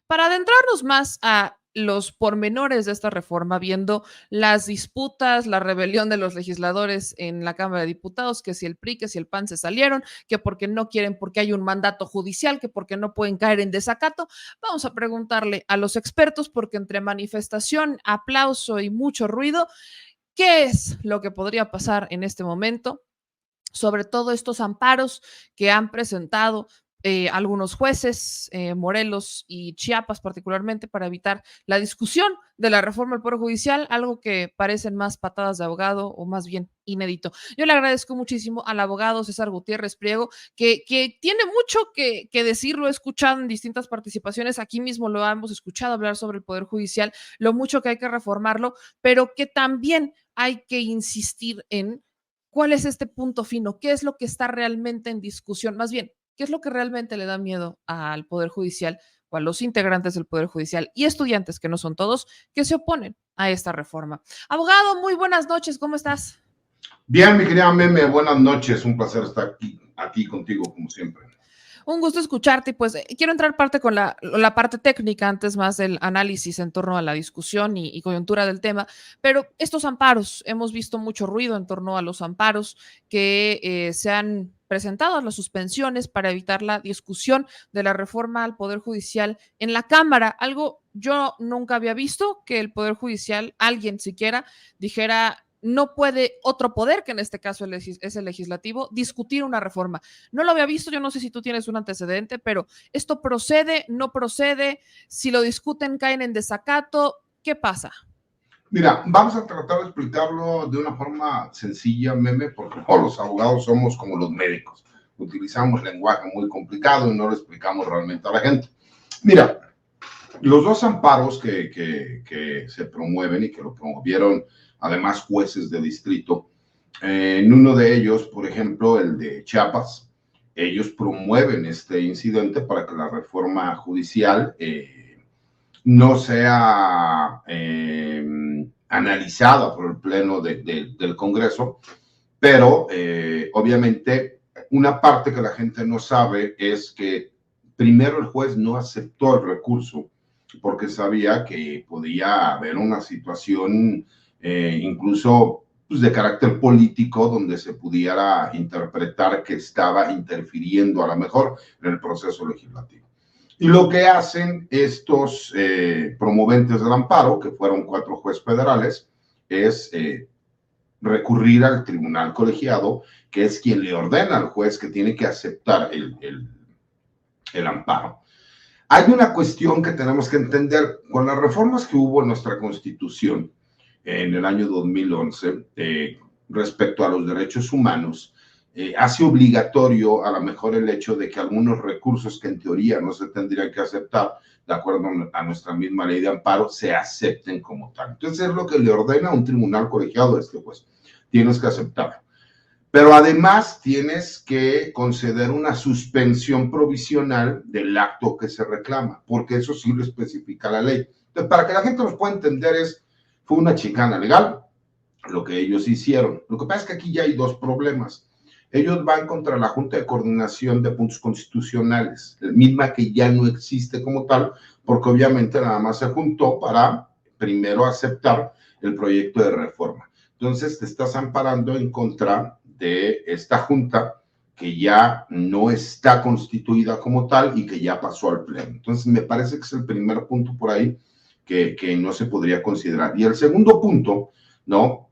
Para adentrarnos más a los pormenores de esta reforma, viendo las disputas, la rebelión de los legisladores en la Cámara de Diputados, que si el PRI, que si el PAN se salieron, que porque no quieren, porque hay un mandato judicial, que porque no pueden caer en desacato, vamos a preguntarle a los expertos, porque entre manifestación, aplauso y mucho ruido, ¿qué es lo que podría pasar en este momento? Sobre todo estos amparos que han presentado algunos jueces, Morelos y Chiapas particularmente, para evitar la discusión de la reforma del Poder Judicial, algo que parecen más patadas de abogado o más bien inédito. Yo le agradezco muchísimo al abogado César Gutiérrez Priego, que tiene mucho que decir, lo he escuchado en distintas participaciones, aquí mismo lo hemos escuchado hablar sobre el Poder Judicial, lo mucho que hay que reformarlo, pero que también hay que insistir en cuál es este punto fino, qué es lo que está realmente en discusión, más bien, qué es lo que realmente le da miedo al Poder Judicial o a los integrantes del Poder Judicial y estudiantes, que no son todos, que se oponen a esta reforma. Abogado, muy buenas noches, ¿cómo estás? Bien, mi querida Meme, buenas noches, un placer estar aquí contigo como siempre. Un gusto escucharte y pues quiero entrar parte con la parte técnica antes más del análisis en torno a la discusión y coyuntura del tema, pero estos amparos, hemos visto mucho ruido en torno a los amparos que se han presentado, las suspensiones para evitar la discusión de la reforma al Poder Judicial en la Cámara, algo yo nunca había visto, que el Poder Judicial, alguien siquiera, dijera no puede otro poder, que en este caso es el legislativo, discutir una reforma. No lo había visto, yo no sé si tú tienes un antecedente, pero esto procede, no procede, si lo discuten caen en desacato, ¿qué pasa? Mira, vamos a tratar de explicarlo de una forma sencilla, Meme, porque todos los abogados somos como los médicos. Utilizamos lenguaje muy complicado y no lo explicamos realmente a la gente. Mira, los dos amparos que se promueven y que lo promovieron además jueces de distrito, en uno de ellos, por ejemplo, el de Chiapas, ellos promueven este incidente para que la reforma judicial no sea analizada por el Pleno del Congreso, pero obviamente una parte que la gente no sabe es que primero el juez no aceptó el recurso porque sabía que podía haber una situación incluso pues, de carácter político donde se pudiera interpretar que estaba interfiriendo a lo mejor en el proceso legislativo. Y lo que hacen estos promoventes del amparo, que fueron 4 jueces federales, es recurrir al tribunal colegiado, que es quien le ordena al juez que tiene que aceptar el amparo. Hay una cuestión que tenemos que entender. Con las reformas que hubo en nuestra Constitución en el año 2011 respecto a los derechos humanos, hace obligatorio a lo mejor el hecho de que algunos recursos que en teoría no se tendrían que aceptar, de acuerdo a nuestra misma ley de amparo, se acepten como tal. Entonces es lo que le ordena a un tribunal colegiado a este juez. Tienes que aceptarlo. Pero además tienes que conceder una suspensión provisional del acto que se reclama, porque eso sí lo especifica la ley. Entonces, para que la gente nos pueda entender, fue una chicana legal lo que ellos hicieron. Lo que pasa es que aquí ya hay dos problemas. Ellos van contra la Junta de Coordinación de Puntos Constitucionales, misma que ya no existe como tal, porque obviamente nada más se juntó para primero aceptar el proyecto de reforma. Entonces te estás amparando en contra de esta junta que ya no está constituida como tal y que ya pasó al pleno. Entonces me parece que es el primer punto por ahí que no se podría considerar. Y el segundo punto, ¿no?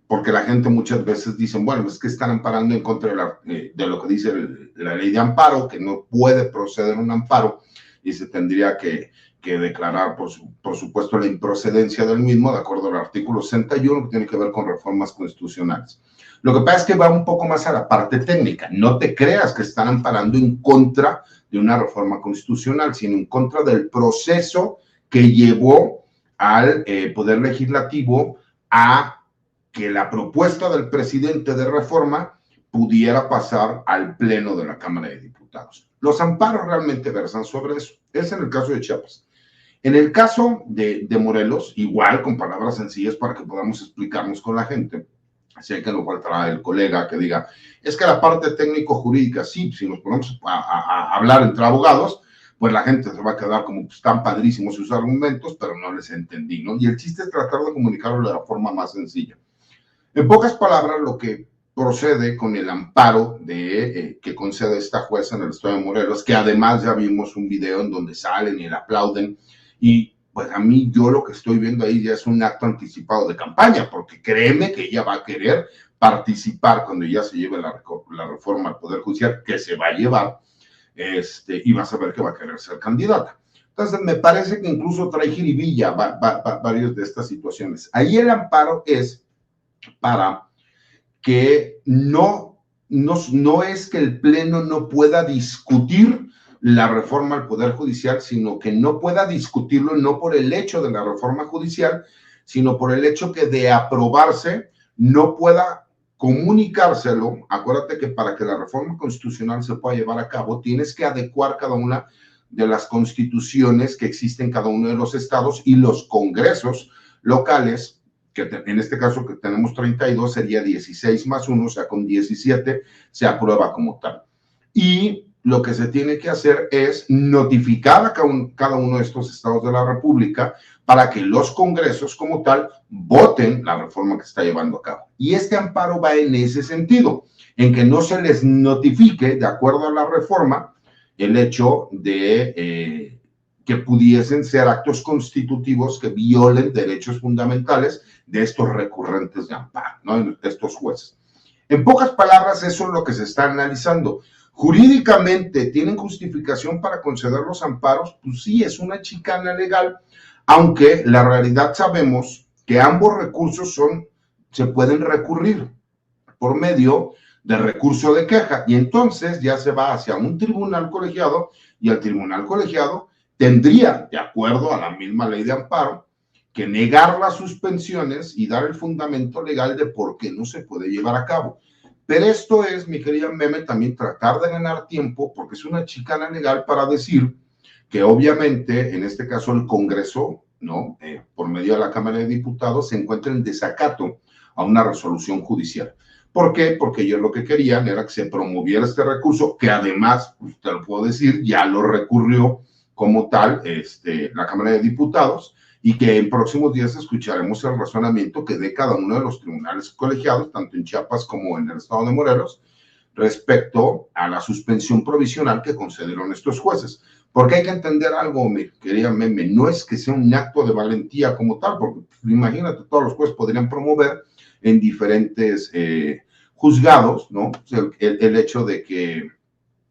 Porque la gente muchas veces dice, bueno, es que están amparando en contra de lo que dice la ley de amparo, que no puede proceder un amparo y se tendría que declarar, por supuesto, la improcedencia del mismo, de acuerdo al artículo 61, que tiene que ver con reformas constitucionales. Lo que pasa es que va un poco más a la parte técnica. No te creas que están amparando en contra de una reforma constitucional, sino en contra del proceso que llevó al Poder Legislativo a que la propuesta del presidente de reforma pudiera pasar al Pleno de la Cámara de Diputados. Los amparos realmente versan sobre eso. Es en el caso de Chiapas. En el caso de Morelos, igual con palabras sencillas para que podamos explicarnos con la gente, así que no faltará el colega que diga, es que la parte técnico-jurídica, sí, si nos ponemos a hablar entre abogados, pues la gente se va a quedar como, pues, están padrísimos sus argumentos, pero no les entendí, ¿no? Y el chiste es tratar de comunicarlo de la forma más sencilla. En pocas palabras, lo que procede con el amparo que concede esta jueza en el estado de Morelos, que además ya vimos un video en donde salen y le aplauden, y pues a mí yo lo que estoy viendo ahí ya es un acto anticipado de campaña, porque créeme que ella va a querer participar cuando ya se lleve la reforma al Poder Judicial, que se va a llevar, y vas a ver que va a querer ser candidata. Entonces, me parece que incluso trae jiribilla varias de estas situaciones. Ahí el amparo es para que no es que el Pleno no pueda discutir la reforma al Poder Judicial, sino que no pueda discutirlo no por el hecho de la reforma judicial, sino por el hecho que de aprobarse no pueda comunicárselo. Acuérdate que para que la reforma constitucional se pueda llevar a cabo, tienes que adecuar cada una de las constituciones que existen en cada uno de los estados y los congresos locales, que en este caso que tenemos 32, sería 16 más 1, o sea, con 17 se aprueba como tal. Y lo que se tiene que hacer es notificar a cada uno de estos estados de la República para que los congresos como tal voten la reforma que está llevando a cabo. Y este amparo va en ese sentido, en que no se les notifique, de acuerdo a la reforma, el hecho de que pudiesen ser actos constitutivos que violen derechos fundamentales de estos recurrentes de amparo, ¿no? De estos jueces. En pocas palabras, eso es lo que se está analizando. Jurídicamente, ¿tienen justificación para conceder los amparos? Pues sí, es una chicana legal, aunque la realidad sabemos que ambos recursos se pueden recurrir por medio de recurso de queja, y entonces ya se va hacia un tribunal colegiado, y el tribunal colegiado tendría, de acuerdo a la misma ley de amparo, que negar las suspensiones y dar el fundamento legal de por qué no se puede llevar a cabo. Pero esto es, mi querida Meme, también tratar de ganar tiempo, porque es una chicana legal para decir que obviamente, en este caso el Congreso, ¿no? Por medio de la Cámara de Diputados, se encuentra en desacato a una resolución judicial. ¿Por qué? Porque ellos lo que querían era que se promoviera este recurso, que además, pues, te lo puedo decir, ya lo recurrió como tal la Cámara de Diputados, y que en próximos días escucharemos el razonamiento que dé cada uno de los tribunales colegiados, tanto en Chiapas como en el estado de Morelos, respecto a la suspensión provisional que concedieron estos jueces. Porque hay que entender algo, mi querida Meme, no es que sea un acto de valentía como tal, porque imagínate, todos los jueces podrían promover en diferentes juzgados, ¿no? O sea, el hecho de que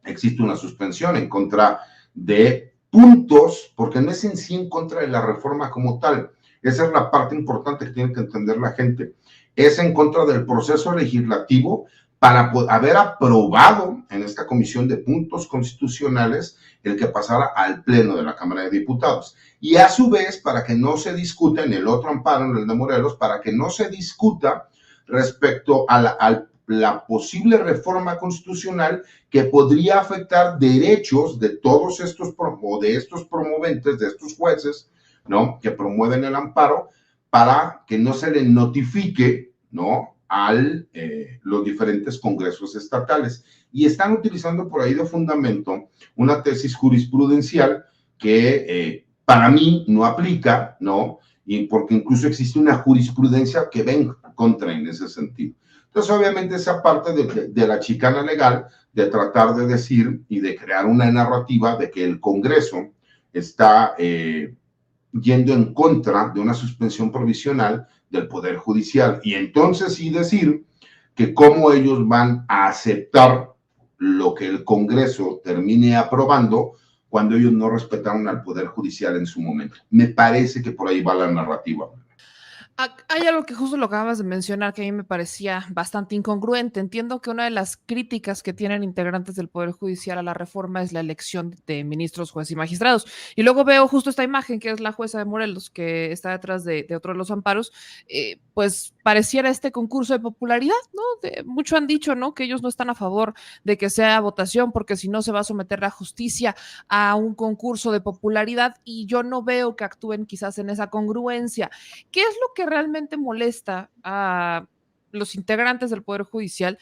existe una suspensión en contra de puntos, porque no es en sí en contra de la reforma como tal. Esa es la parte importante que tiene que entender la gente. Es en contra del proceso legislativo para haber aprobado en esta comisión de puntos constitucionales el que pasara al pleno de la Cámara de Diputados. Y a su vez, para que no se discuta en el otro amparo, en el de Morelos, para que no se discuta respecto a la posible reforma constitucional que podría afectar derechos de todos estos, o de estos promoventes, de estos jueces, ¿no? Que promueven el amparo, para que no se le notifique, ¿no? A los diferentes congresos estatales. Y están utilizando por ahí de fundamento una tesis jurisprudencial que para mí no aplica, ¿no? Y porque incluso existe una jurisprudencia que ven contra en ese sentido. Entonces, obviamente, esa parte de la chicana legal, de tratar de decir y de crear una narrativa de que el Congreso está yendo en contra de una suspensión provisional del Poder Judicial, y entonces sí decir que cómo ellos van a aceptar lo que el Congreso termine aprobando cuando ellos no respetaron al Poder Judicial en su momento. Me parece que por ahí va la narrativa. Hay algo que justo lo acabas de mencionar que a mí me parecía bastante incongruente. Entiendo que una de las críticas que tienen integrantes del Poder Judicial a la reforma es la elección de ministros, jueces y magistrados. Y luego veo justo esta imagen que es la jueza de Morelos, que está detrás de otro de los amparos. Pues pareciera este concurso de popularidad, ¿no? Mucho han dicho, ¿no? Que ellos no están a favor de que sea votación porque si no se va a someter la justicia a un concurso de popularidad, y yo no veo que actúen quizás en esa congruencia. ¿Qué es lo que realmente molesta a los integrantes del Poder Judicial?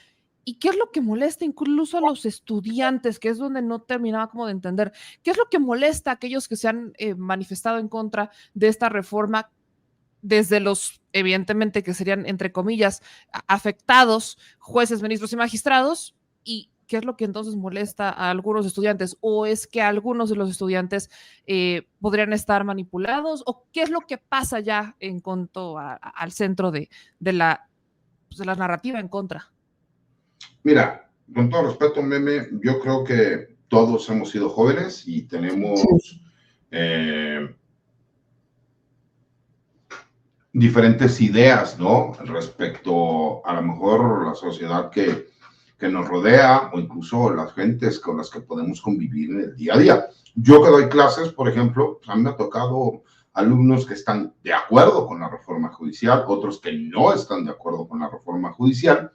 ¿Y qué es lo que molesta incluso a los estudiantes? Que es donde no terminaba como de entender. ¿Qué es lo que molesta a aquellos que se han manifestado en contra de esta reforma? Desde los, evidentemente, que serían, entre comillas, afectados, jueces, ministros y magistrados, y qué es lo que entonces molesta a algunos estudiantes, o es que algunos de los estudiantes podrían estar manipulados, o qué es lo que pasa ya en cuanto al centro de la, pues, de la narrativa en contra. Mira, con todo respeto, Meme, yo creo que todos hemos sido jóvenes y tenemos diferentes ideas, ¿no? Respecto a lo mejor la sociedad que nos rodea o incluso las gentes con las que podemos convivir en el día a día. Yo que doy clases, por ejemplo, a mí me ha tocado alumnos que están de acuerdo con la reforma judicial, otros que no están de acuerdo con la reforma judicial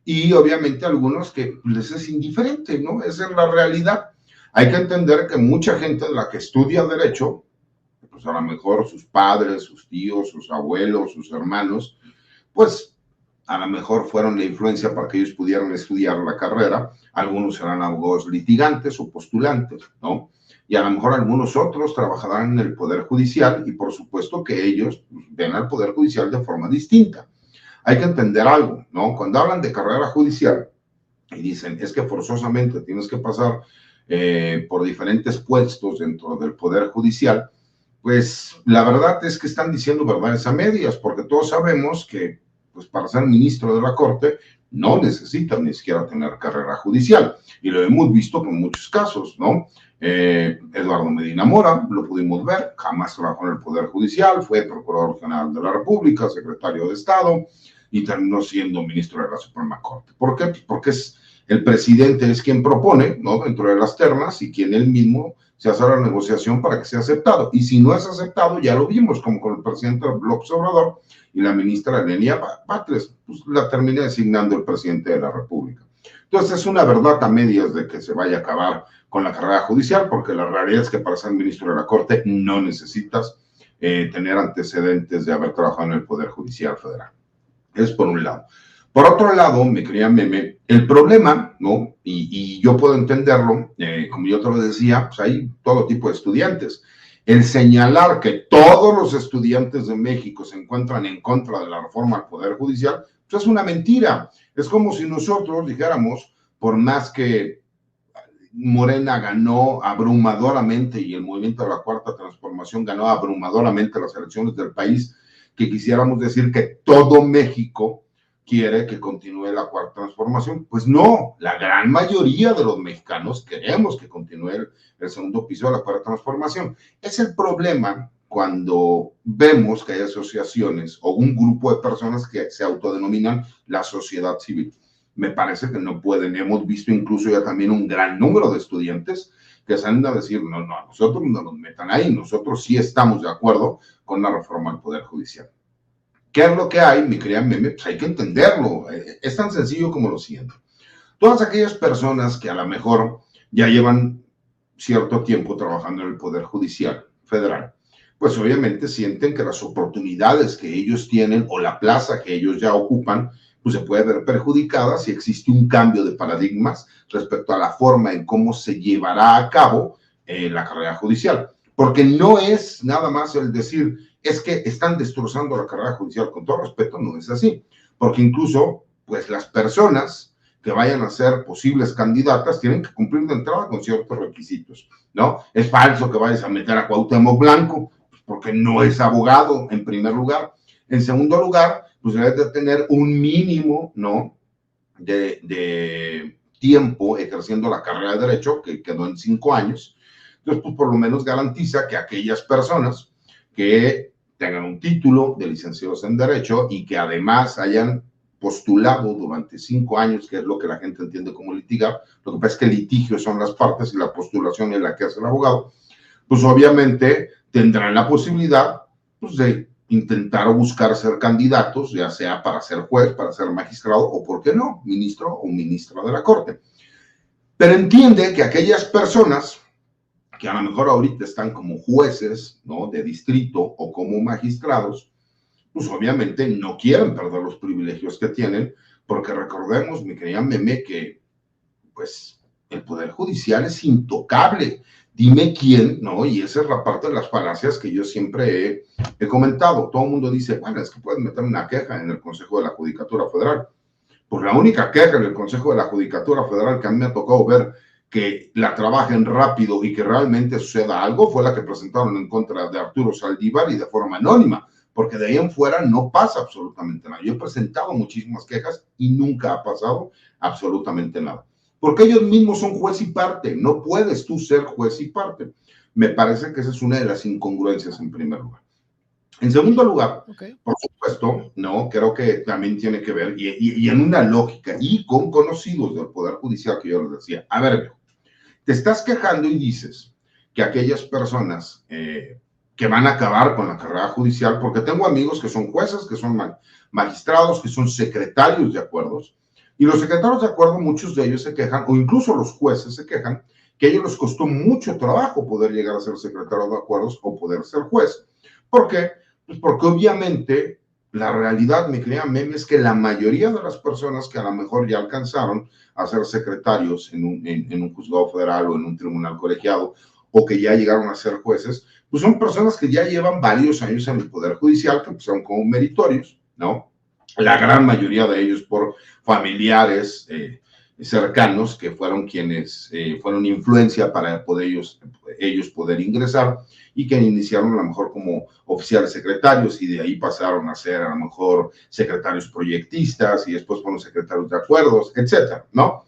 y obviamente algunos que les es indiferente, ¿no? Esa es la realidad. Hay que entender que mucha gente de la que estudia derecho, pues a lo mejor sus padres, sus tíos, sus abuelos, sus hermanos, pues a lo mejor fueron la influencia para que ellos pudieran estudiar la carrera. Algunos serán abogados litigantes o postulantes, ¿no? Y a lo mejor algunos otros trabajarán en el Poder Judicial y por supuesto que ellos ven al Poder Judicial de forma distinta. Hay que entender algo, ¿no? Cuando hablan de carrera judicial y dicen, es que forzosamente tienes que pasar por diferentes puestos dentro del Poder Judicial, pues la verdad es que están diciendo verdades a medias, porque todos sabemos que pues, para ser ministro de la Corte no necesitan ni siquiera tener carrera judicial. Y lo hemos visto con muchos casos, ¿no? Eduardo Medina Mora, lo pudimos ver, jamás trabajó en el Poder Judicial, fue Procurador General de la República, Secretario de Estado y terminó siendo ministro de la Suprema Corte. ¿Por qué? Porque el presidente es quien propone, ¿no? Dentro de las ternas y quien él mismo se hace la negociación para que sea aceptado. Y si no es aceptado, ya lo vimos, como con el presidente López Obrador y la ministra Elenia Batres, pues la termina designando el presidente de la República. Entonces es una verdad a medias de que se vaya a acabar con la carrera judicial, porque la realidad es que para ser ministro de la Corte no necesitas tener antecedentes de haber trabajado en el Poder Judicial Federal. Es por un lado. Por otro lado, me quería Meme, el problema, ¿no? Y yo puedo entenderlo, como yo te lo decía, pues hay todo tipo de estudiantes. El señalar que todos los estudiantes de México se encuentran en contra de la reforma al Poder Judicial, pues es una mentira. Es como si nosotros dijéramos, por más que Morena ganó abrumadoramente y el movimiento de la Cuarta Transformación ganó abrumadoramente las elecciones del país, que quisiéramos decir que todo México quiere que continúe la Cuarta Transformación. Pues no, la gran mayoría de los mexicanos queremos que continúe el segundo piso de la Cuarta Transformación. Es el problema cuando vemos que hay asociaciones o un grupo de personas que se autodenominan la sociedad civil. Me parece que no pueden. Hemos visto incluso ya también un gran número de estudiantes que salen a decir, no, no, nosotros no nos metan ahí, nosotros sí estamos de acuerdo con la reforma al Poder Judicial. ¿Qué es lo que hay, mi querida Meme? Pues hay que entenderlo. Es tan sencillo como lo siguiente. Todas aquellas personas que a lo mejor ya llevan cierto tiempo trabajando en el Poder Judicial Federal, pues obviamente sienten que las oportunidades que ellos tienen o la plaza que ellos ya ocupan, pues se puede ver perjudicada si existe un cambio de paradigmas respecto a la forma en cómo se llevará a cabo la carrera judicial. Porque no es nada más el decir, es que están destrozando la carrera judicial. Con todo respeto, no es así. Porque incluso, pues las personas que vayan a ser posibles candidatas tienen que cumplir de entrada con ciertos requisitos, ¿no? Es falso que vayas a meter a Cuauhtémoc Blanco, porque no es abogado, en primer lugar. En segundo lugar, pues debes de tener un mínimo, ¿no? De tiempo ejerciendo la carrera de Derecho, que quedó en 5 años. Entonces, pues por lo menos garantiza que aquellas personas que tengan un título de licenciados en Derecho y que además hayan postulado durante 5 años, que es lo que la gente entiende como litigar, lo que pasa es que el litigio son las partes y la postulación es la que hace el abogado, pues obviamente tendrán la posibilidad pues, de intentar o buscar ser candidatos, ya sea para ser juez, para ser magistrado o, ¿por qué no?, ministro o ministra de la Corte. Pero entiende que aquellas personas que a lo mejor ahorita están como jueces, ¿no?, de distrito o como magistrados, pues obviamente no quieren perder los privilegios que tienen porque recordemos, mi querida Meme, que pues el Poder Judicial es intocable. Dime quién, ¿no? Y esa es la parte de las falacias que yo siempre he comentado. Todo el mundo dice, bueno, es que puedes meter una queja en el Consejo de la Judicatura Federal. Pues la única queja en el Consejo de la Judicatura Federal que a mí me ha tocado ver que la trabajen rápido y que realmente suceda algo fue la que presentaron en contra de Arturo Saldívar y de forma anónima, porque de ahí en fuera no pasa absolutamente nada. Yo he presentado muchísimas quejas y nunca ha pasado absolutamente nada, porque ellos mismos son juez y parte. No puedes tú ser juez y parte. Me parece que esa es una de las incongruencias en primer lugar. En segundo lugar, por supuesto, no, creo que también tiene que ver, y en una lógica, y con conocidos del Poder Judicial, que yo les decía, a ver, te estás quejando y dices que aquellas personas que van a acabar con la carrera judicial, porque tengo amigos que son jueces, que son magistrados, que son secretarios de acuerdos, y los secretarios de acuerdo, muchos de ellos se quejan, o incluso los jueces se quejan, que a ellos les costó mucho trabajo poder llegar a ser secretario de acuerdos o poder ser juez. ¿Por qué? Pues porque obviamente la realidad, mi querida Meme, es que la mayoría de las personas que a lo mejor ya alcanzaron a ser secretarios en un juzgado federal o en un tribunal colegiado, o que ya llegaron a ser jueces, pues son personas que ya llevan varios años en el Poder Judicial, que pues son como meritorios, ¿no? La gran mayoría de ellos por familiares cercanos que fueron quienes fueron influencia para poder ellos poder ingresar, y que iniciaron a lo mejor como oficiales secretarios y de ahí pasaron a ser a lo mejor secretarios proyectistas y después fueron secretarios de acuerdos, etcétera, ¿no?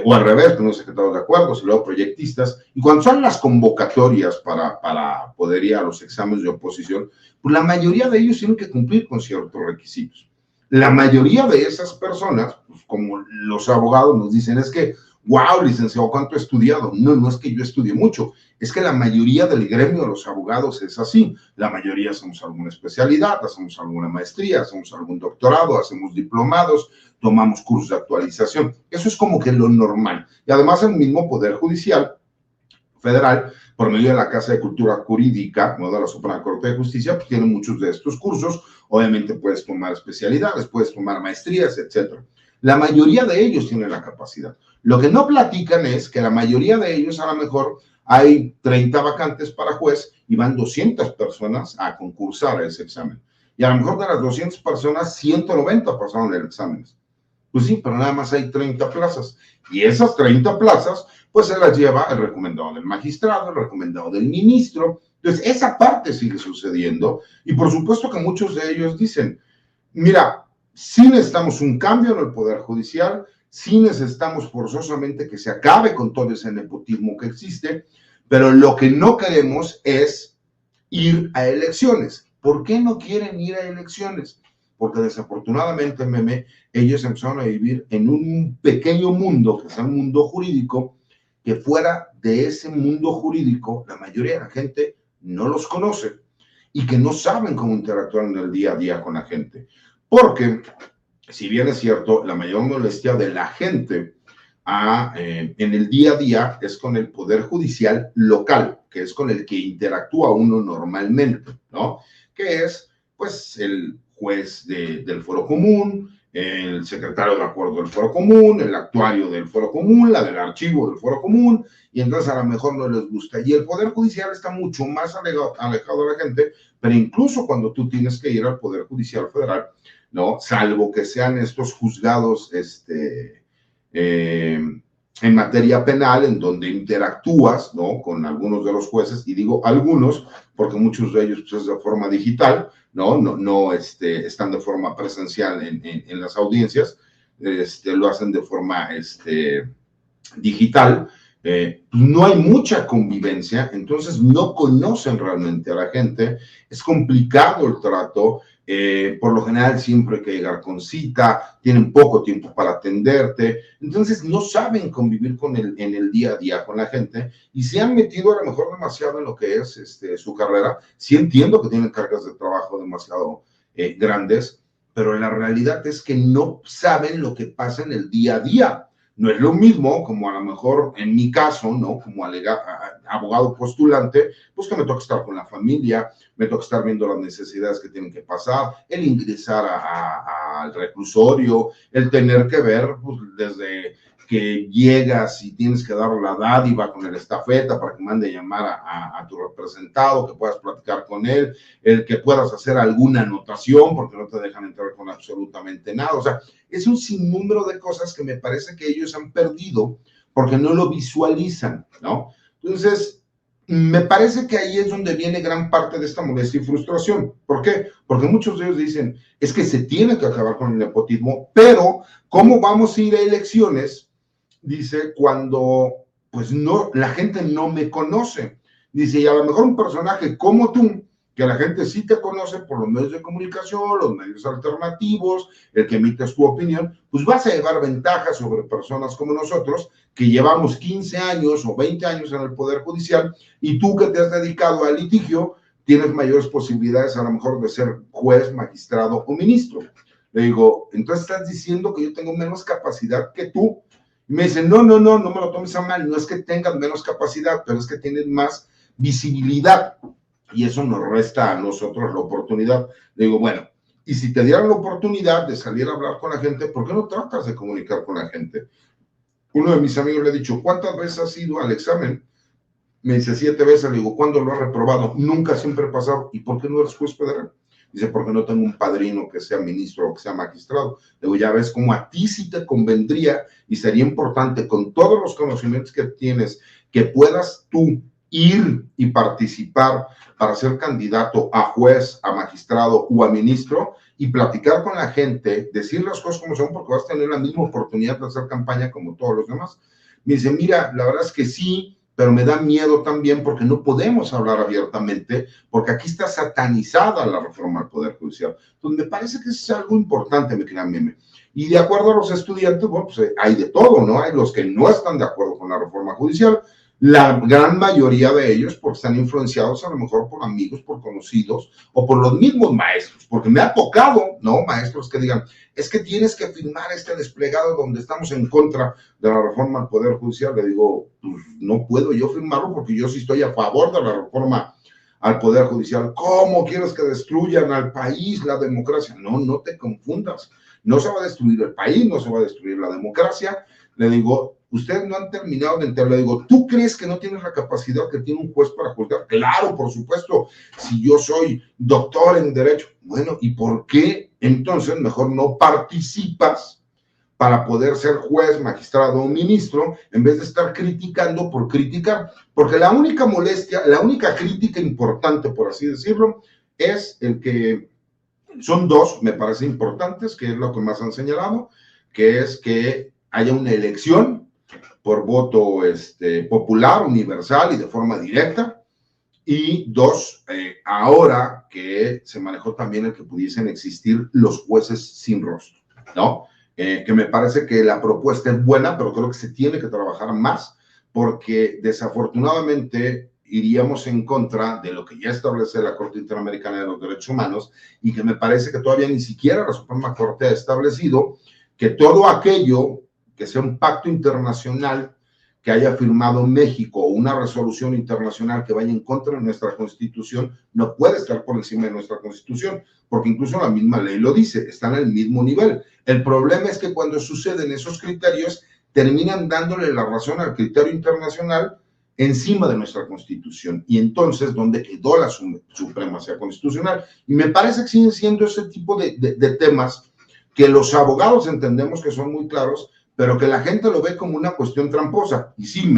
O al revés, fueron secretarios de acuerdos y luego proyectistas. Y cuando son las convocatorias para poder ir a los exámenes de oposición, pues la mayoría de ellos tienen que cumplir con ciertos requisitos. La mayoría de esas personas, pues como los abogados nos dicen, es que, wow, licenciado, ¿cuánto he estudiado? No, no es que yo estudie mucho, es que la mayoría del gremio de los abogados es así. La mayoría hacemos alguna especialidad, hacemos alguna maestría, hacemos algún doctorado, hacemos diplomados, tomamos cursos de actualización. Eso es como que lo normal. Y además el mismo Poder Judicial Federal, por medio de la Casa de Cultura Jurídica, ¿no?, de la Suprema Corte de Justicia, pues tiene muchos de estos cursos. Obviamente puedes tomar especialidades, puedes tomar maestrías, etcétera. La mayoría de ellos tienen la capacidad. Lo que no platican es que la mayoría de ellos, a lo mejor, hay 30 vacantes para juez y van 200 personas a concursar a ese examen. Y a lo mejor de las 200 personas, 190 pasaron el examen. Pues sí, pero nada más hay 30 plazas. Y esas 30 plazas, pues se las lleva el recomendado del magistrado, el recomendado del ministro. Entonces, esa parte sigue sucediendo. Y por supuesto que muchos de ellos dicen, mira, sí necesitamos un cambio en el Poder Judicial, sí necesitamos forzosamente que se acabe con todo ese nepotismo que existe, pero lo que no queremos es ir a elecciones. ¿Por qué no quieren ir a elecciones? Porque desafortunadamente, Meme, ellos empezaron a vivir en un pequeño mundo, que es el mundo jurídico, que fuera de ese mundo jurídico, la mayoría de la gente no los conoce y que no saben cómo interactuar en el día a día con la gente. Porque, si bien es cierto, la mayor molestia de la gente en el día a día es con el Poder Judicial local, que es con el que interactúa uno normalmente, ¿no? Que es, pues, el juez del Foro Común, el secretario de acuerdo del Foro Común, el actuario del Foro Común, la del archivo del Foro Común, y entonces a lo mejor no les gusta. Y el Poder Judicial está mucho más alejado de la gente, pero incluso cuando tú tienes que ir al Poder Judicial Federal, ¿no? Salvo que sean estos juzgados, en materia penal, en donde interactúas, ¿no?, con algunos de los jueces, y digo algunos, porque muchos de ellos pues, es de forma digital, no están de forma presencial en las audiencias, lo hacen de forma digital. No hay mucha convivencia, entonces no conocen realmente a la gente, es complicado el trato. Por lo general siempre hay que llegar con cita, tienen poco tiempo para atenderte, entonces no saben convivir en el día a día con la gente y se han metido a lo mejor demasiado en lo que es su carrera. Sí entiendo que tienen cargas de trabajo demasiado grandes, pero la realidad es que no saben lo que pasa en el día a día. No es lo mismo como a lo mejor en mi caso, ¿no?, como abogado postulante, pues que me toca estar con la familia, me toca estar viendo las necesidades que tienen que pasar, el ingresar a al reclusorio, el tener que ver pues, desde que llegas y tienes que dar la dádiva con el estafeta para que mande llamar a tu representado, que puedas platicar con él, el que puedas hacer alguna anotación porque no te dejan entrar con absolutamente nada. O sea, es un sinnúmero de cosas que me parece que ellos han perdido porque no lo visualizan, ¿no? Entonces, me parece que ahí es donde viene gran parte de esta molestia y frustración. ¿Por qué? Porque muchos de ellos dicen, es que se tiene que acabar con el nepotismo, pero ¿cómo vamos a ir a elecciones? Dice, cuando pues no, la gente no me conoce. Dice, y a lo mejor un personaje como tú, que la gente sí te conoce por los medios de comunicación, los medios alternativos, el que emites tu opinión, pues vas a llevar ventajas sobre personas como nosotros, que llevamos 15 años o 20 años en el Poder Judicial, y tú que te has dedicado al litigio, tienes mayores posibilidades a lo mejor de ser juez, magistrado o ministro. Le digo, entonces estás diciendo que yo tengo menos capacidad que tú. Y me dicen, no me lo tomes a mal, no es que tengas menos capacidad, pero es que tienes más visibilidad y eso nos resta a nosotros la oportunidad. Le digo, bueno, y si te dieran la oportunidad de salir a hablar con la gente, ¿por qué no tratas de comunicar con la gente? Uno de mis amigos le ha dicho, ¿cuántas veces has ido al examen? Me dice 7 veces, le digo, ¿cuándo lo has reprobado? Nunca, siempre he pasado. ¿Y por qué no eres juez federal? Dice, porque no tengo un padrino que sea ministro o que sea magistrado. Le digo, ya ves cómo a ti sí te convendría y sería importante con todos los conocimientos que tienes, que puedas tú ir y participar para ser candidato a juez, a magistrado o a ministro y platicar con la gente, decir las cosas como son, porque vas a tener la misma oportunidad de hacer campaña como todos los demás. Me dice, mira, la verdad es que sí, pero me da miedo también porque no podemos hablar abiertamente, porque aquí está satanizada la reforma al Poder Judicial. Entonces, me parece que es algo importante, me crean meme. Y de acuerdo a los estudiantes, bueno, pues hay de todo, ¿no? Hay los que no están de acuerdo con la reforma judicial, la gran mayoría de ellos porque están influenciados a lo mejor por amigos, por conocidos o por los mismos maestros, porque me ha tocado, ¿no? Maestros que digan, es que tienes que firmar este desplegado donde estamos en contra de la reforma al Poder Judicial. Le digo, pues no puedo yo firmarlo porque yo sí estoy a favor de la reforma al Poder Judicial. ¿Cómo quieres que destruyan al país, la democracia? No te confundas. No se va a destruir el país, no se va a destruir la democracia. Le digo, ustedes no han terminado de entender. Le digo, ¿tú crees que no tienes la capacidad que tiene un juez para juzgar? Claro, por supuesto, si yo soy doctor en Derecho. Bueno, ¿y por qué entonces mejor no participas para poder ser juez, magistrado o ministro, en vez de estar criticando por criticar? Porque la única molestia, la única crítica importante, por así decirlo, es el que son dos, me parece importantes, que es lo que más han señalado, que es que haya una elección por voto popular, universal y de forma directa. Y dos, ahora que se manejó también el que pudiesen existir los jueces sin rostro, ¿no? Que me parece que la propuesta es buena, pero creo que se tiene que trabajar más, porque desafortunadamente iríamos en contra de lo que ya establece la Corte Interamericana de los Derechos Humanos y que me parece que todavía ni siquiera la Suprema Corte ha establecido que todo aquello que sea un pacto internacional que haya firmado México o una resolución internacional que vaya en contra de nuestra Constitución no puede estar por encima de nuestra Constitución, porque incluso la misma ley lo dice, están al mismo nivel. El problema es que cuando suceden esos criterios, terminan dándole la razón al criterio internacional encima de nuestra Constitución. Y entonces, ¿dónde quedó la supremacía constitucional? Y me parece que siguen siendo ese tipo de temas que los abogados entendemos que son muy claros, pero que la gente lo ve como una cuestión tramposa. Y sí,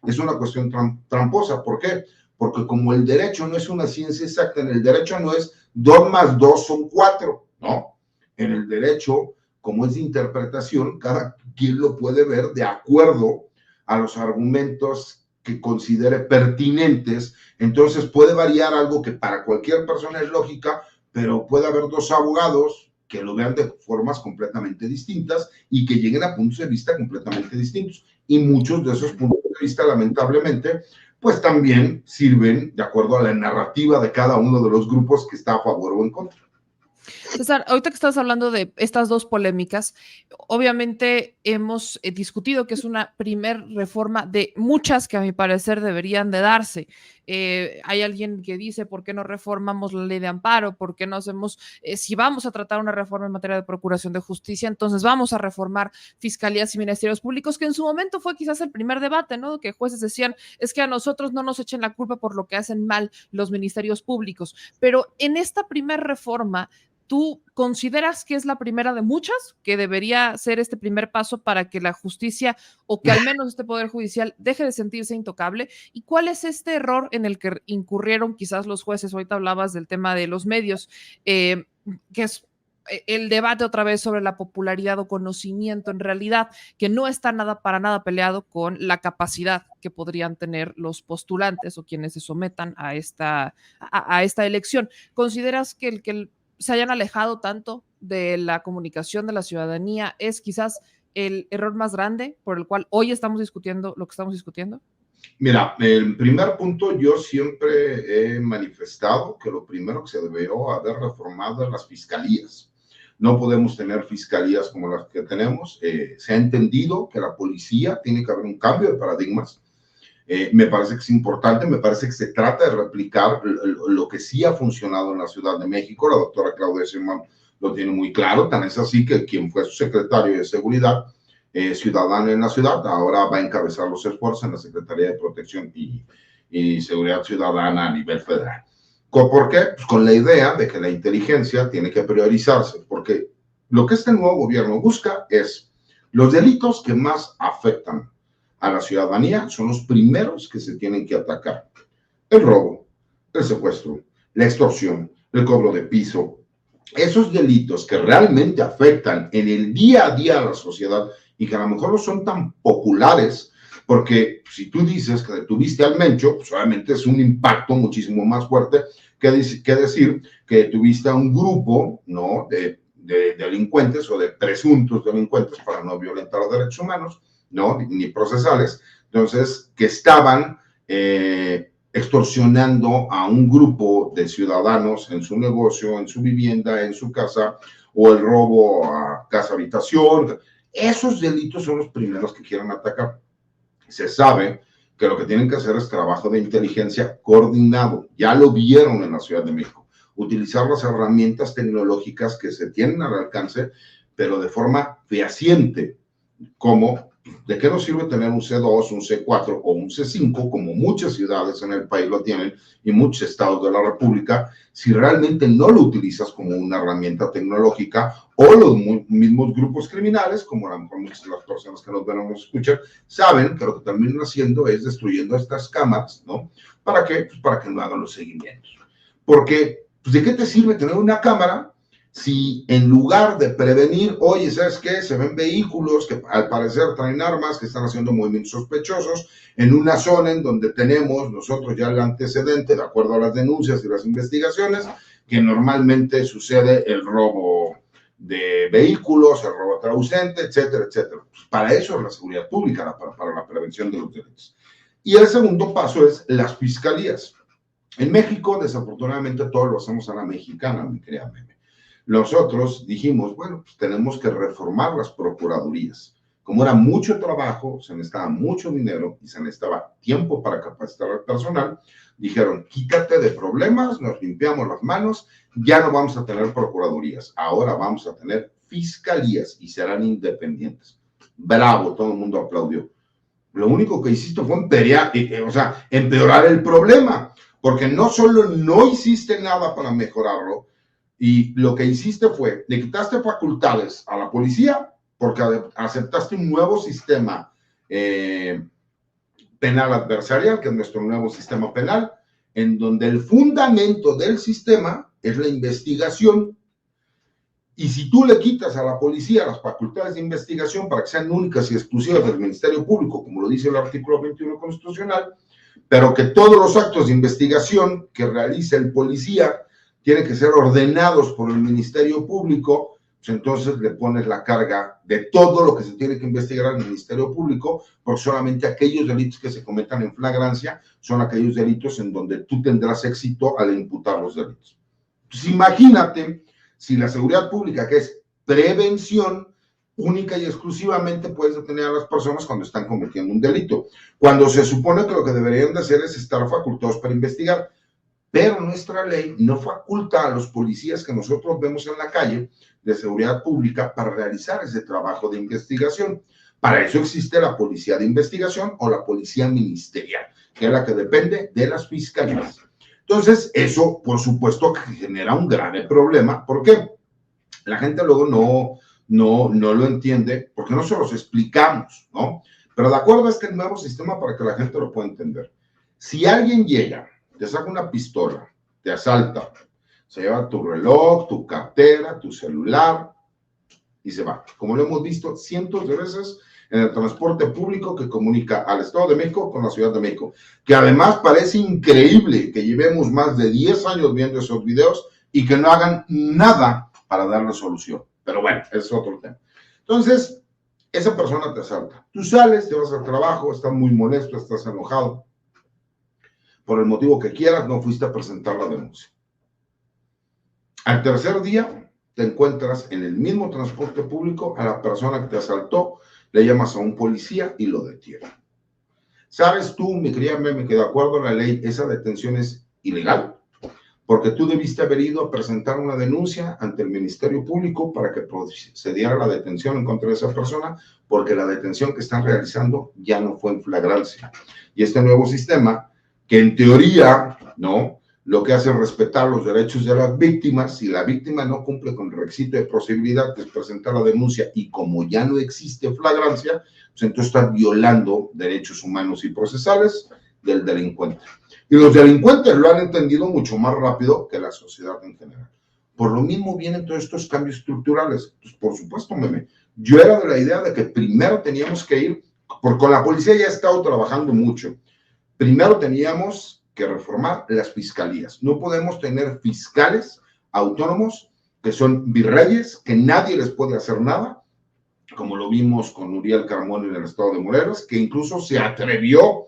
es una cuestión tramposa. ¿Por qué? Porque como el derecho no es una ciencia exacta, en el derecho no es 2 más 2 son 4, ¿no? En el derecho, como es de interpretación, cada quien lo puede ver de acuerdo a los argumentos que considere pertinentes. Entonces puede variar algo que para cualquier persona es lógica, pero puede haber 2 abogados que lo vean de formas completamente distintas y que lleguen a puntos de vista completamente distintos. Y muchos de esos puntos de vista, lamentablemente, pues también sirven de acuerdo a la narrativa de cada uno de los grupos que está a favor o en contra. César, ahorita que estás hablando de estas dos polémicas, obviamente hemos discutido que es una primer reforma de muchas que a mi parecer deberían de darse. Hay alguien que dice, ¿por qué no reformamos la ley de amparo? ¿Por qué no hacemos, si vamos a tratar una reforma en materia de procuración de justicia, entonces vamos a reformar fiscalías y ministerios públicos, que en su momento fue quizás el primer debate, ¿no? Que jueces decían, es que a nosotros no nos echen la culpa por lo que hacen mal los ministerios públicos. Pero en esta primer reforma, ¿tú consideras que es la primera de muchas, que debería ser este primer paso para que la justicia o que al menos este Poder Judicial deje de sentirse intocable? ¿Y cuál es este error en el que incurrieron quizás los jueces? Ahorita hablabas del tema de los medios, que es el debate otra vez sobre la popularidad o conocimiento en realidad, que no está nada para nada peleado con la capacidad que podrían tener los postulantes o quienes se sometan a esta elección. ¿Consideras que el que se hayan alejado tanto de la comunicación de la ciudadanía es quizás el error más grande por el cual hoy estamos discutiendo lo que estamos discutiendo? Mira, el primer punto, yo siempre he manifestado que lo primero que se debió haber reformado es las fiscalías. No podemos tener fiscalías como las que tenemos. Se ha entendido que la policía tiene que haber un cambio de paradigmas. Me parece que es importante, me parece que se trata de replicar lo que sí ha funcionado en la Ciudad de México. La doctora Claudia Sheinbaum lo tiene muy claro, tan es así que quien fue su secretario de Seguridad Ciudadana en la ciudad ahora va a encabezar los esfuerzos en la Secretaría de Protección y Seguridad Ciudadana a nivel federal. ¿Por qué? Pues con la idea de que la inteligencia tiene que priorizarse, porque lo que este nuevo gobierno busca es los delitos que más afectan a la ciudadanía son los primeros que se tienen que atacar. El robo, el secuestro, la extorsión, el cobro de piso, esos delitos que realmente afectan en el día a día a la sociedad y que a lo mejor no son tan populares, porque si tú dices que detuviste al Mencho, pues obviamente es un impacto muchísimo más fuerte que decir que detuviste a un grupo, ¿no?, de delincuentes o de presuntos delincuentes, para no violentar los derechos humanos, ¿no?, ni procesales, entonces, que estaban extorsionando a un grupo de ciudadanos en su negocio, en su vivienda, en su casa, o el robo a casa-habitación. Esos delitos son los primeros que quieren atacar. Se sabe que lo que tienen que hacer es trabajo de inteligencia coordinado. Ya lo vieron en la Ciudad de México. Utilizar las herramientas tecnológicas que se tienen al alcance, pero de forma fehaciente, como ¿de qué nos sirve tener un C2, un C4 o un C5, como muchas ciudades en el país lo tienen y muchos estados de la República, si realmente no lo utilizas como una herramienta tecnológica, o los mismos grupos criminales, como a lo mejor muchas de las personas que nos ven o nos escuchan, saben que lo que terminan haciendo es destruyendo estas cámaras, ¿no? ¿Para qué? Pues para que no hagan los seguimientos. Porque, pues, ¿de qué te sirve tener una cámara si en lugar de prevenir, oye, ¿sabes qué? Se ven vehículos que al parecer traen armas, que están haciendo movimientos sospechosos, en una zona en donde tenemos nosotros ya el antecedente, de acuerdo a las denuncias y las investigaciones, que normalmente sucede el robo de vehículos, el robo traducente, etcétera, etcétera. Pues para eso es la seguridad pública, para la prevención de los delitos. Y el segundo paso es las fiscalías. En México, desafortunadamente, todo lo hacemos a la mexicana, mi querida Meme. Nosotros dijimos, bueno, pues tenemos que reformar las procuradurías. Como era mucho trabajo, se necesitaba mucho dinero y se necesitaba tiempo para capacitar al personal, dijeron, quítate de problemas, nos limpiamos las manos, ya no vamos a tener procuradurías, ahora vamos a tener fiscalías y serán independientes. Bravo, todo el mundo aplaudió. Lo único que hiciste fue empeorar el problema, porque no solo no hiciste nada para mejorarlo, y lo que hiciste fue, le quitaste facultades a la policía porque aceptaste un nuevo sistema penal adversarial, que es nuestro nuevo sistema penal, en donde el fundamento del sistema es la investigación. Y si tú le quitas a la policía las facultades de investigación para que sean únicas y exclusivas del Ministerio Público, como lo dice el artículo 21 constitucional, pero que todos los actos de investigación que realice el policía tienen que ser ordenados por el Ministerio Público, pues entonces le pones la carga de todo lo que se tiene que investigar al Ministerio Público, porque solamente aquellos delitos que se cometan en flagrancia son aquellos delitos en donde tú tendrás éxito al imputar los delitos. Pues imagínate si la seguridad pública, que es prevención, única y exclusivamente puedes detener a las personas cuando están cometiendo un delito, cuando se supone que lo que deberían de hacer es estar facultados para investigar, pero nuestra ley no faculta a los policías que nosotros vemos en la calle de seguridad pública para realizar ese trabajo de investigación. Para eso existe la policía de investigación o la policía ministerial, que es la que depende de las fiscalías. Entonces, eso, por supuesto, que genera un grave problema. ¿Por qué? La gente luego no lo entiende porque no se los explicamos, ¿no? Pero de acuerdo a este nuevo sistema, para que la gente lo pueda entender, si alguien llega, te saca una pistola, te asalta, se lleva tu reloj, tu cartera, tu celular y se va. Como lo hemos visto cientos de veces en el transporte público que comunica al Estado de México con la Ciudad de México, que además parece increíble que llevemos más de 10 años viendo esos videos y que no hagan nada para darle solución. Pero bueno, es otro tema. Entonces, esa persona te asalta. Tú sales, te vas al trabajo, estás muy molesto, estás enojado. Por el motivo que quieras, no fuiste a presentar la denuncia. Al tercer día, te encuentras en el mismo transporte público a la persona que te asaltó, le llamas a un policía y lo detiene. ¿Sabes tú, mi querida Meme, que de acuerdo a la ley esa detención es ilegal? Porque tú debiste haber ido a presentar una denuncia ante el Ministerio Público para que procediera la detención en contra de esa persona, porque la detención que están realizando ya no fue en flagrancia. Y este nuevo sistema, que en teoría, ¿no?, lo que hace es respetar los derechos de las víctimas. Si la víctima no cumple con el requisito de posibilidad, que es presentar la denuncia, y como ya no existe flagrancia, pues entonces está violando derechos humanos y procesales del delincuente. Y los delincuentes lo han entendido mucho más rápido que la sociedad en general. Por lo mismo vienen todos estos cambios estructurales. Pues por supuesto, Meme, yo era de la idea de que primero teníamos que ir, porque con la policía ya he estado trabajando mucho, primero teníamos que reformar las fiscalías. No podemos tener fiscales autónomos que son virreyes, que nadie les puede hacer nada, como lo vimos con Uriel Carmona en el estado de Morelos, que incluso se atrevió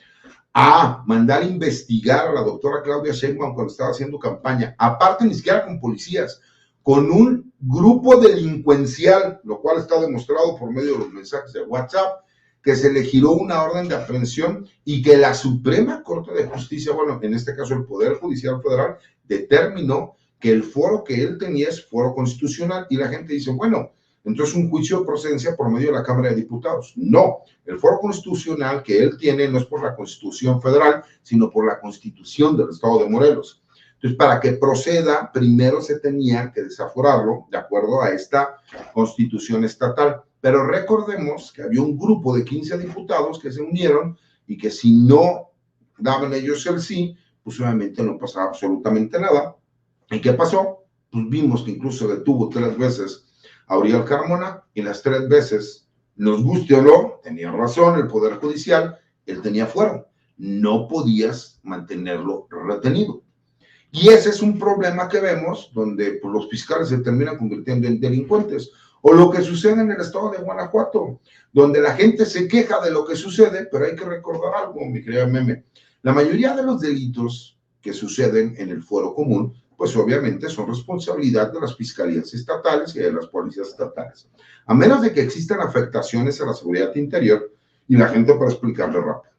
a mandar investigar a la doctora Claudia Sheinbaum cuando estaba haciendo campaña, aparte ni siquiera con policías, con un grupo delincuencial, lo cual está demostrado por medio de los mensajes de WhatsApp, que se le giró una orden de aprehensión y que la Suprema Corte de Justicia, bueno, en este caso el Poder Judicial Federal, determinó que el foro que él tenía es foro constitucional, y la gente dice, bueno, entonces un juicio de procedencia por medio de la Cámara de Diputados. No, el foro constitucional que él tiene no es por la Constitución Federal, sino por la Constitución del Estado de Morelos. Entonces, para que proceda, primero se tenía que desaforarlo de acuerdo a esta Constitución estatal. Pero recordemos que había un grupo de 15 diputados que se unieron y que si no daban ellos el sí, pues obviamente no pasaba absolutamente nada. ¿Y qué pasó? Pues vimos que incluso detuvo 3 veces a Uriel Carmona, y las 3 veces, nos guste o no, tenía razón el Poder Judicial, él tenía fuero. No podías mantenerlo retenido. Y ese es un problema que vemos donde pues, los fiscales se terminan convirtiendo en delincuentes. O lo que sucede en el estado de Guanajuato, donde la gente se queja de lo que sucede, pero hay que recordar algo, mi querida Meme. La mayoría de los delitos que suceden en el fuero común, pues obviamente son responsabilidad de las fiscalías estatales y de las policías estatales. A menos de que existan afectaciones a la seguridad interior, y la gente para explicarle rápido.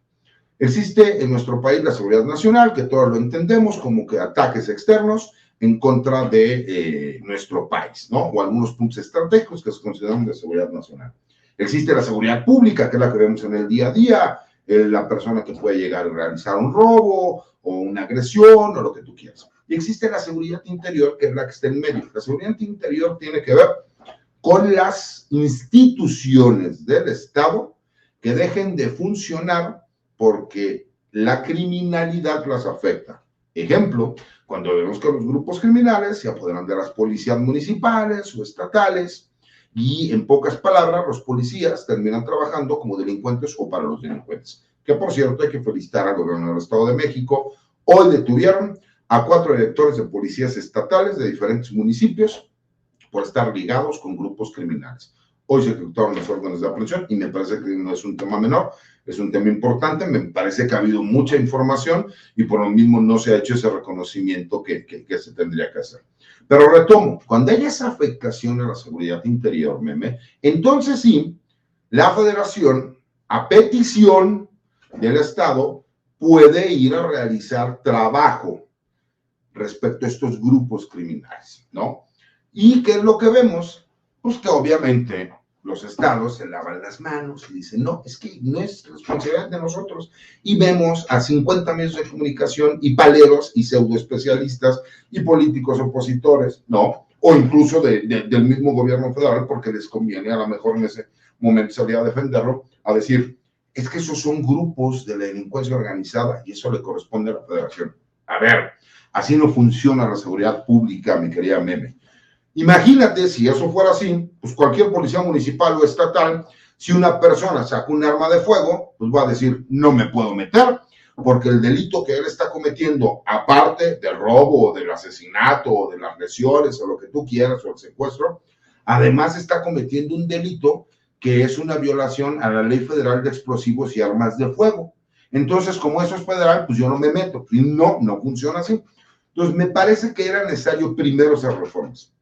Existe en nuestro país la seguridad nacional, que todos lo entendemos como que ataques externos en contra de nuestro país, ¿no? O algunos puntos estratégicos que se consideran de seguridad nacional. Existe la seguridad pública, que es la que vemos en el día a día, la persona que puede llegar a realizar un robo o una agresión o lo que tú quieras. Y existe la seguridad interior, que es la que está en medio. La seguridad interior tiene que ver con las instituciones del Estado que dejen de funcionar porque la criminalidad las afecta. Ejemplo, cuando vemos que los grupos criminales se apoderan de las policías municipales o estatales, y en pocas palabras, los policías terminan trabajando como delincuentes o para los delincuentes. Que por cierto, hay que felicitar al gobierno del Estado de México. Hoy detuvieron a 4 directores de policías estatales de diferentes municipios por estar ligados con grupos criminales. Hoy se ejecutaron las órdenes de aprehensión y me parece que no es un tema menor, es un tema importante. Me parece que ha habido mucha información y por lo mismo no se ha hecho ese reconocimiento que se tendría que hacer. Pero retomo, cuando hay esa afectación a la seguridad interior, meme, entonces sí, la Federación, a petición del Estado, puede ir a realizar trabajo respecto a estos grupos criminales, ¿no? ¿Y qué es lo que vemos? Pues que obviamente los estados se lavan las manos y dicen, no, es que no es responsabilidad de nosotros. Y vemos a 50 medios de comunicación y paleros y pseudoespecialistas y políticos opositores, ¿no? O incluso del mismo gobierno federal, porque les conviene a lo mejor en ese momento salir a defenderlo, a decir, es que esos son grupos de la delincuencia organizada y eso le corresponde a la federación. A ver, así no funciona la seguridad pública, mi querida Meme. Imagínate si eso fuera así, pues cualquier policía municipal o estatal, si una persona saca un arma de fuego, pues va a decir, no me puedo meter, porque el delito que él está cometiendo, aparte del robo, o del asesinato, o de las lesiones, o lo que tú quieras, o el secuestro, además está cometiendo un delito que es una violación a la Ley Federal de Explosivos y Armas de Fuego. Entonces, como eso es federal, pues yo no me meto. Y no funciona así. Entonces, me parece que era necesario primero hacer reformas.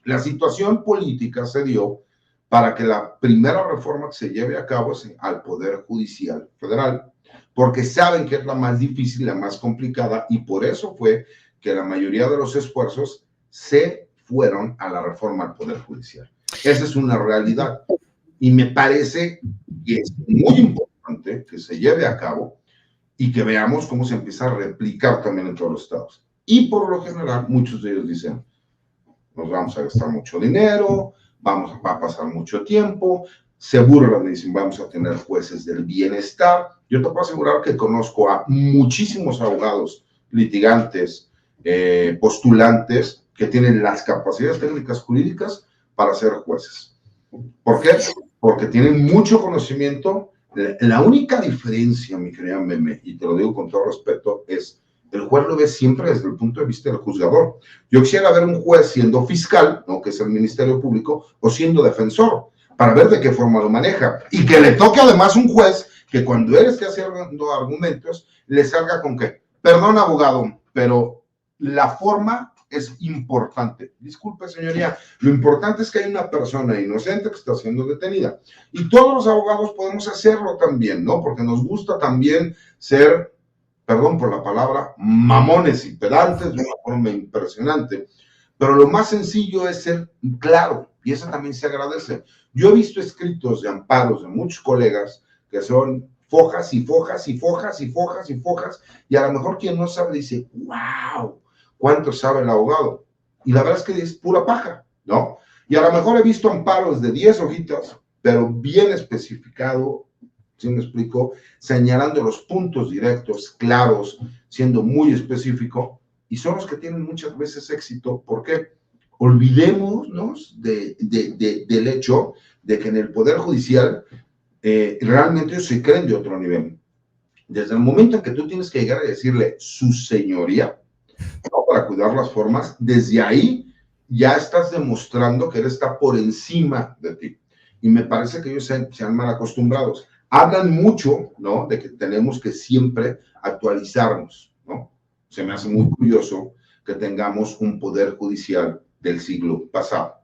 La situación política se dio para que la primera reforma que se lleve a cabo es al Poder Judicial Federal, porque saben que es la más difícil, la más complicada, y por eso fue que la mayoría de los esfuerzos se fueron a la reforma al Poder Judicial. Esa es una realidad. Y me parece que es muy importante que se lleve a cabo y que veamos cómo se empieza a replicar también en todos los estados. Y por lo general, muchos de ellos dicen, nos vamos a gastar mucho dinero, va a pasar mucho tiempo, se burlan y dicen, vamos a tener jueces del bienestar. Yo te puedo asegurar que conozco a muchísimos abogados, litigantes, postulantes, que tienen las capacidades técnicas jurídicas para ser jueces. ¿Por qué? Porque tienen mucho conocimiento. La única diferencia, mi querida Meme, y te lo digo con todo respeto, es el juez lo ve siempre desde el punto de vista del juzgador. Yo quisiera ver un juez siendo fiscal, ¿no?, que es el Ministerio Público, o siendo defensor, para ver de qué forma lo maneja. Y que le toque además un juez que cuando él esté haciendo argumentos, le salga con que, perdón, abogado, pero la forma es importante. Disculpe, señoría, lo importante es que hay una persona inocente que está siendo detenida. Y todos los abogados podemos hacerlo también, ¿no? Porque nos gusta también ser, perdón por la palabra, mamones y pedantes de una forma impresionante. Pero lo más sencillo es ser claro, y eso también se agradece. Yo he visto escritos de amparos de muchos colegas que son fojas y fojas y fojas y fojas y fojas, y a lo mejor quien no sabe dice, wow, ¿cuánto sabe el abogado? Y la verdad es que es pura paja, ¿no? Y a lo mejor he visto amparos de 10 hojitas, pero bien especificado, ¿sí me explico? Señalando los puntos directos, claros, siendo muy específico, y son los que tienen muchas veces éxito. ¿Por qué? Olvidémonos del hecho de que en el Poder Judicial realmente se creen de otro nivel. Desde el momento en que tú tienes que llegar a decirle su señoría, ¿no?, para cuidar las formas, desde ahí ya estás demostrando que él está por encima de ti. Y me parece que ellos se han mal acostumbrados. Hablan mucho, ¿no?, de que tenemos que siempre actualizarnos, ¿no? Se me hace muy curioso que tengamos un poder judicial del siglo pasado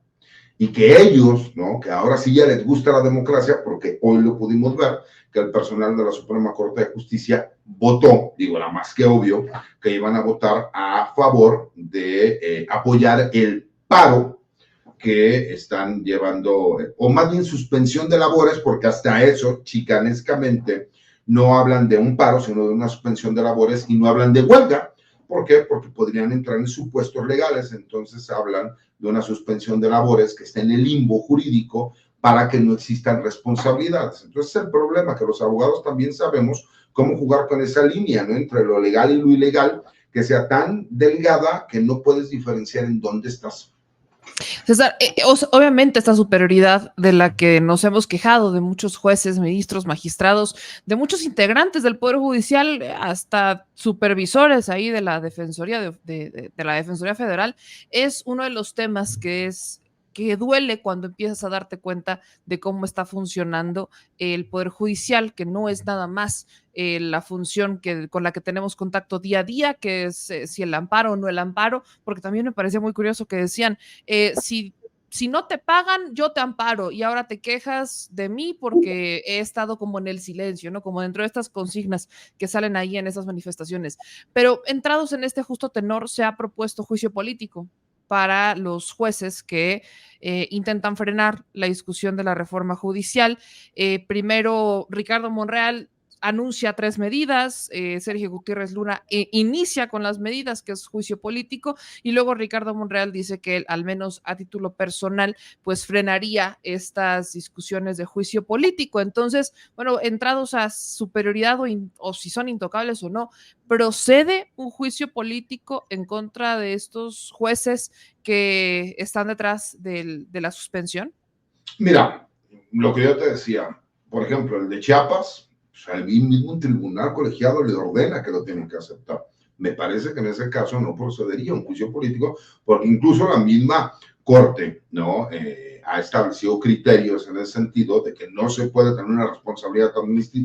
y que ellos, ¿no?, que ahora sí ya les gusta la democracia, porque hoy lo pudimos ver, que el personal de la Suprema Corte de Justicia votó, digo, era más que obvio, que iban a votar a favor de apoyar el paro que están llevando, o más bien suspensión de labores, porque hasta eso, chicanescamente, no hablan de un paro, sino de una suspensión de labores, y no hablan de huelga. ¿Por qué? Porque podrían entrar en supuestos legales, entonces hablan de una suspensión de labores que está en el limbo jurídico para que no existan responsabilidades. Entonces, el problema que los abogados también sabemos cómo jugar con esa línea, ¿no?, entre lo legal y lo ilegal, que sea tan delgada que no puedes diferenciar en dónde estás. César, obviamente esta superioridad de la que nos hemos quejado de muchos jueces, ministros, magistrados, de muchos integrantes del Poder Judicial, hasta supervisores ahí de la Defensoría de la Defensoría Federal, es uno de los temas que es que duele cuando empiezas a darte cuenta de cómo está funcionando el Poder Judicial, que no es nada más la función con la que tenemos contacto día a día, que es si el amparo o no el amparo, porque también me parecía muy curioso que decían, si no te pagan, yo te amparo y ahora te quejas de mí porque he estado como en el silencio, ¿no? Como dentro de estas consignas que salen ahí en esas manifestaciones. Pero entrados en este justo tenor, se ha propuesto juicio político para los jueces que intentan frenar la discusión de la reforma judicial. Primero, Ricardo Monreal anuncia 3 medidas, Sergio Gutiérrez Luna inicia con las medidas, que es juicio político, y luego Ricardo Monreal dice que él, al menos a título personal, pues frenaría estas discusiones de juicio político. Entonces, bueno, entrados a superioridad o si son intocables o no, ¿procede un juicio político en contra de estos jueces que están detrás de la suspensión? Mira, lo que yo te decía, por ejemplo, el de Chiapas, o sea, el mismo tribunal colegiado le ordena que lo tienen que aceptar. Me parece que en ese caso no procedería un juicio político, porque incluso la misma Corte, ¿no? Ha establecido criterios en el sentido de que no se puede tener una responsabilidad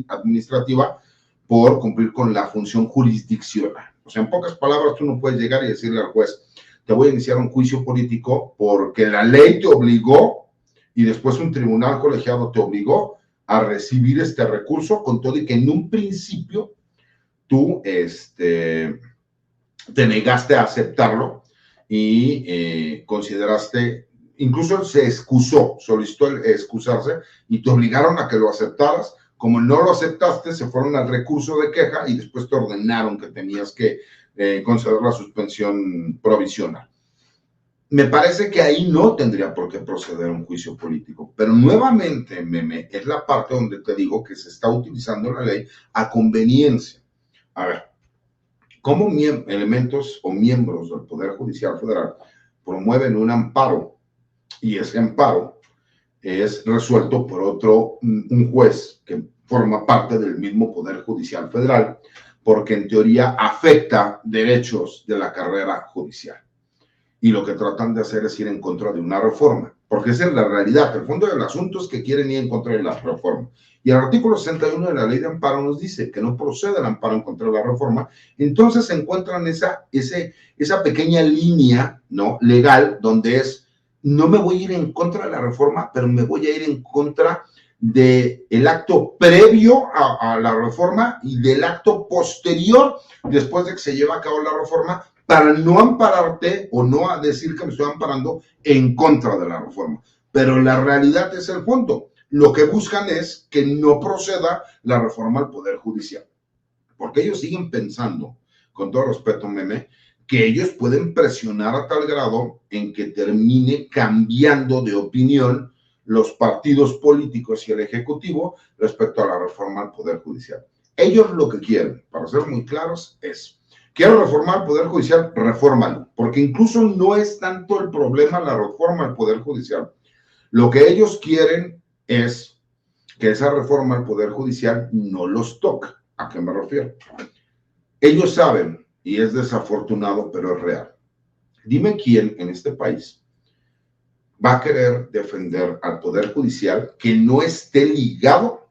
administrativa por cumplir con la función jurisdiccional. O sea, en pocas palabras, tú no puedes llegar y decirle al juez, te voy a iniciar un juicio político porque la ley te obligó y después un tribunal colegiado te obligó a recibir este recurso, con todo y que en un principio tú te negaste a aceptarlo y consideraste, incluso se excusó, solicitó excusarse y te obligaron a que lo aceptaras. Como no lo aceptaste, se fueron al recurso de queja y después te ordenaron que tenías que conceder la suspensión provisional. Me parece que ahí no tendría por qué proceder un juicio político, pero nuevamente, Meme, es la parte donde te digo que se está utilizando la ley a conveniencia. A ver, ¿cómo elementos o miembros del Poder Judicial Federal promueven un amparo y ese amparo es resuelto por un juez que forma parte del mismo Poder Judicial Federal, porque en teoría afecta derechos de la carrera judicial? Y lo que tratan de hacer es ir en contra de una reforma, porque esa es la realidad. El fondo del asunto es que quieren ir en contra de la reforma. Y el artículo 61 de la ley de amparo nos dice que no procede el amparo en contra de la reforma. Entonces se encuentran esa pequeña línea, ¿no?, legal, donde es, no me voy a ir en contra de la reforma, pero me voy a ir en contra del acto previo a la reforma y del acto posterior, después de que se lleva a cabo la reforma, para no ampararte o no decir que me estoy amparando en contra de la reforma. Pero la realidad es el fondo. Lo que buscan es que no proceda la reforma al Poder Judicial. Porque ellos siguen pensando, con todo respeto, Meme, que ellos pueden presionar a tal grado en que termine cambiando de opinión los partidos políticos y el Ejecutivo respecto a la reforma al Poder Judicial. Ellos lo que quieren, para ser muy claros, es: quiero reformar el Poder Judicial, refórmalo, porque incluso no es tanto el problema la reforma al Poder Judicial. Lo que ellos quieren es que esa reforma al Poder Judicial no los toque. ¿A qué me refiero? Ellos saben, y es desafortunado, pero es real. Dime quién en este país va a querer defender al Poder Judicial que no esté ligado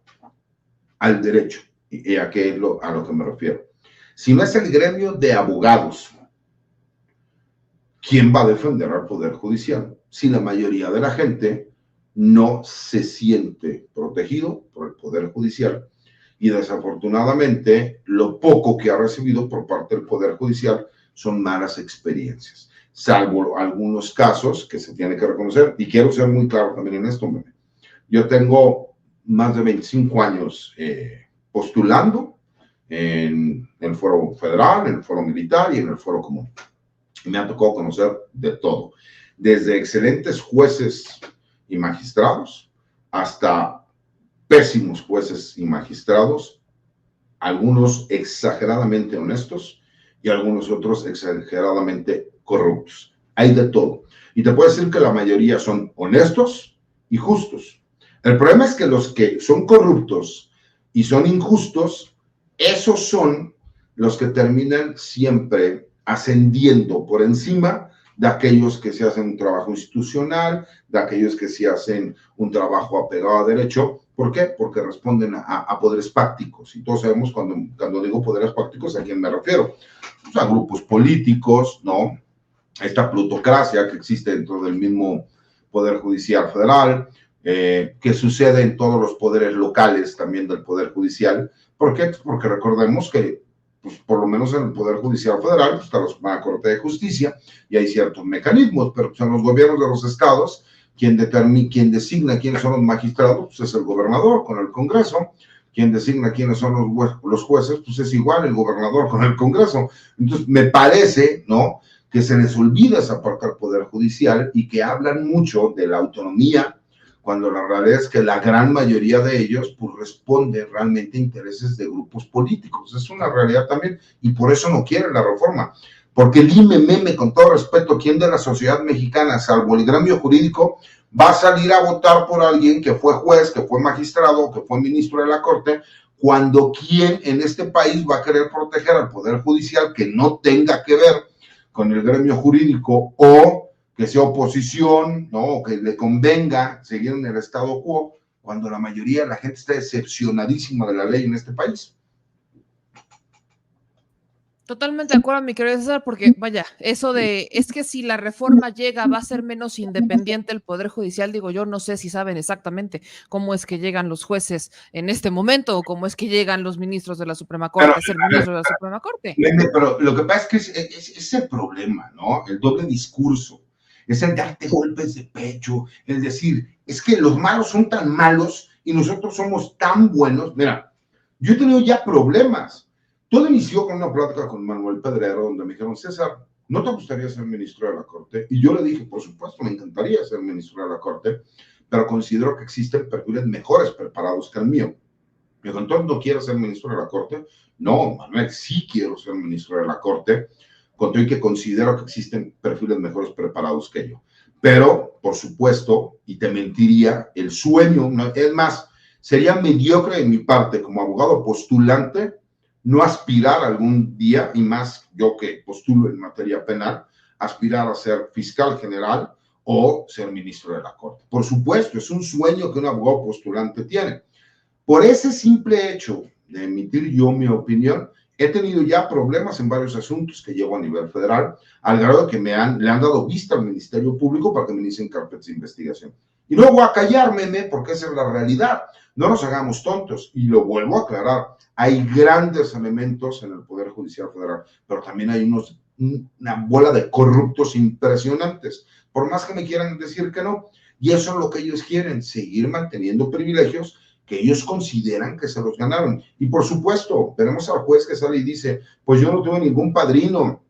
al derecho. ¿Y a qué es a lo que me refiero? Si no es el gremio de abogados, ¿quién va a defender al Poder Judicial? Si la mayoría de la gente no se siente protegido por el Poder Judicial y desafortunadamente lo poco que ha recibido por parte del Poder Judicial son malas experiencias, salvo algunos casos que se tiene que reconocer. Y quiero ser muy claro también en esto. Yo tengo más de 25 años postulando en el foro federal, en el foro militar y en el foro común. Me ha tocado conocer de todo, desde excelentes jueces y magistrados hasta pésimos jueces y magistrados, algunos exageradamente honestos y algunos otros exageradamente corruptos. Hay de todo. Y te puedo decir que la mayoría son honestos y justos. El problema es que los que son corruptos y son injustos, esos son los que terminan siempre ascendiendo por encima de aquellos que se hacen un trabajo institucional, de aquellos que se hacen un trabajo apegado a derecho. ¿Por qué? Porque responden a poderes fácticos. Y todos sabemos cuando digo poderes fácticos a quién me refiero. Pues a grupos políticos, ¿no? Esta plutocracia que existe dentro del mismo Poder Judicial Federal, que sucede en todos los poderes locales también del Poder Judicial. ¿Por qué? Porque recordemos que, pues, por lo menos en el Poder Judicial Federal, pues, está la Corte de Justicia y hay ciertos mecanismos, pero pues, en los gobiernos de los estados, quien designa quiénes son los magistrados, pues es el gobernador con el Congreso. Quien designa quiénes son los jueces, pues es igual el gobernador con el Congreso. Entonces, me parece, ¿no?, que se les olvida esa parte del Poder Judicial y que hablan mucho de la autonomía, cuando la realidad es que la gran mayoría de ellos pues responden realmente a intereses de grupos políticos. Es una realidad también, y por eso no quieren la reforma. Porque el IMM, con todo respeto, ¿quién de la sociedad mexicana, salvo el gremio jurídico, va a salir a votar por alguien que fue juez, que fue magistrado, que fue ministro de la Corte, cuando quién en este país va a querer proteger al Poder Judicial que no tenga que ver con el gremio jurídico o que sea oposición, ¿no?, o que le convenga seguir en el statu quo, cuando la mayoría de la gente está decepcionadísima de la ley en este país? Totalmente de acuerdo, mi querido César, porque vaya, eso es que si la reforma llega va a ser menos independiente el Poder Judicial, digo yo, no sé si saben exactamente cómo es que llegan los jueces en este momento o cómo es que llegan los ministros de la Suprema Corte a ser ministros de la Suprema Corte. Pero lo que pasa es que es el problema, ¿no? El doble discurso, es el darte golpes de pecho, el decir, es que los malos son tan malos y nosotros somos tan buenos. Mira, yo he tenido ya problemas. Todo inició con una plática con Manuel Pedrero, donde me dijeron, César, ¿no te gustaría ser ministro de la Corte? Y yo le dije, por supuesto, me encantaría ser ministro de la Corte, pero considero que existen perfiles mejores preparados que el mío. Me dijo, entonces, ¿no quieres ser ministro de la Corte? No, Manuel, sí quiero ser ministro de la Corte, con todo y que considero que existen perfiles mejores preparados que yo. Pero, por supuesto, y te mentiría, el sueño, es más, sería mediocre de mi parte como abogado postulante no aspirar algún día, y más yo que postulo en materia penal, aspirar a ser fiscal general o ser ministro de la Corte. Por supuesto, es un sueño que un abogado postulante tiene. Por ese simple hecho de emitir yo mi opinión, he tenido ya problemas en varios asuntos que llevo a nivel federal, al grado de que le han dado vista al Ministerio Público para que me inicien carpetas de investigación. Y no voy a callarme, porque esa es la realidad. No nos hagamos tontos. Y lo vuelvo a aclarar. Hay grandes elementos en el Poder Judicial Federal, pero también hay una bola de corruptos impresionantes. Por más que me quieran decir que no. Y eso es lo que ellos quieren, seguir manteniendo privilegios que ellos consideran que se los ganaron. Y por supuesto, tenemos al juez que sale y dice, pues yo no tuve ningún padrino,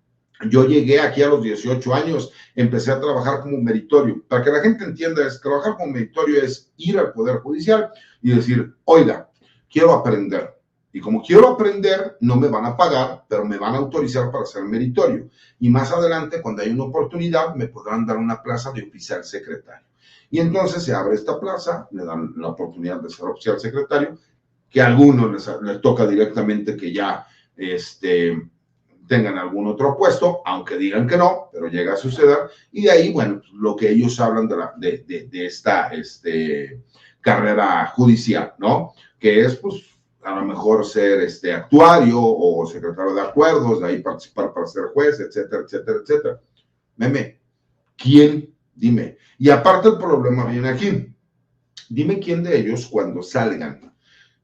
yo llegué aquí a los 18 años, empecé a trabajar como meritorio. Para que la gente entienda, trabajar como meritorio es ir al Poder Judicial y decir, oiga, quiero aprender. Y como quiero aprender, no me van a pagar, pero me van a autorizar para ser meritorio. Y más adelante, cuando hay una oportunidad, me podrán dar una plaza de oficial secretario. Y entonces se abre esta plaza, le dan la oportunidad de ser oficial secretario, que a algunos les toca directamente que ya tengan algún otro puesto, aunque digan que no, pero llega a suceder. Y de ahí, bueno, lo que ellos hablan de esta carrera judicial, ¿no? Que es, pues, a lo mejor ser actuario o secretario de acuerdos, de ahí participar para ser juez, etcétera, etcétera, etcétera. ¿Quién? Dime. Y aparte el problema viene aquí. Dime quién de ellos cuando salgan,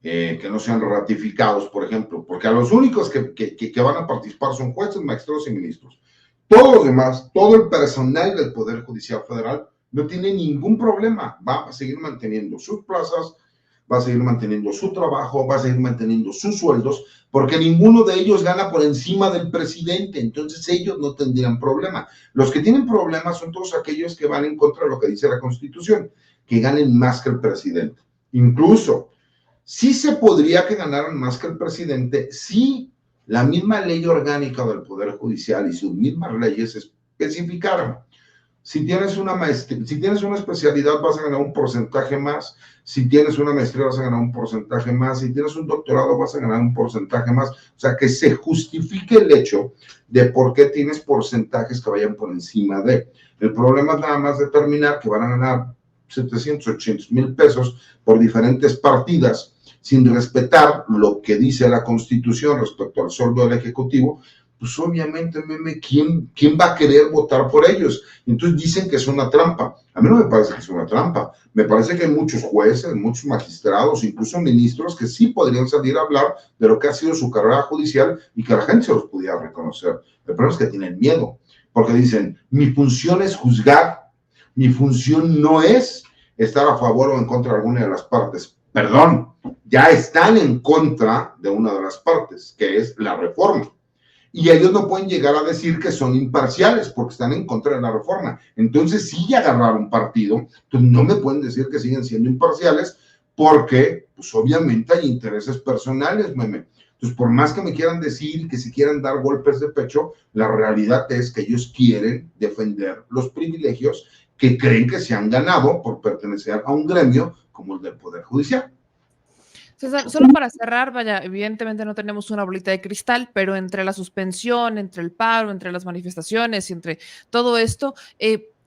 que no sean ratificados, por ejemplo, porque a los únicos que van a participar son jueces, magistrados y ministros. Todos los demás, todo el personal del Poder Judicial Federal no tiene ningún problema. Va a seguir manteniendo sus plazas, va a seguir manteniendo su trabajo, va a seguir manteniendo sus sueldos, porque ninguno de ellos gana por encima del presidente, entonces ellos no tendrían problema. Los que tienen problemas son todos aquellos que van en contra de lo que dice la Constitución, que ganen más que el presidente. Incluso, sí se podría que ganaran más que el presidente si la misma ley orgánica del Poder Judicial y sus mismas leyes especificaran. Si tienes una maestría, si tienes una especialidad vas a ganar un porcentaje más, si tienes una maestría vas a ganar un porcentaje más, si tienes un doctorado vas a ganar un porcentaje más, o sea, que se justifique el hecho de por qué tienes porcentajes que vayan por encima de. El problema es nada más determinar que van a ganar 700, 800 mil pesos por diferentes partidas, sin respetar lo que dice la Constitución respecto al sueldo del Ejecutivo. Pues obviamente, meme, ¿quién va a querer votar por ellos? Entonces dicen que es una trampa. A mí no me parece que es una trampa. Me parece que hay muchos jueces, muchos magistrados, incluso ministros que sí podrían salir a hablar de lo que ha sido su carrera judicial y que la gente se los pudiera reconocer. El problema es que tienen miedo, porque dicen, mi función es juzgar, mi función no es estar a favor o en contra de alguna de las partes. Perdón, ya están en contra de una de las partes, que es la reforma. Y ellos no pueden llegar a decir que son imparciales porque están en contra de la reforma. Entonces sí agarraron partido, entonces no me pueden decir que siguen siendo imparciales porque pues obviamente hay intereses personales, meme. Entonces por más que me quieran decir que se quieran dar golpes de pecho, la realidad es que ellos quieren defender los privilegios que creen que se han ganado por pertenecer a un gremio como el del Poder Judicial. César, solo para cerrar, vaya, evidentemente no tenemos una bolita de cristal, pero entre la suspensión, entre el paro, entre las manifestaciones y entre todo esto,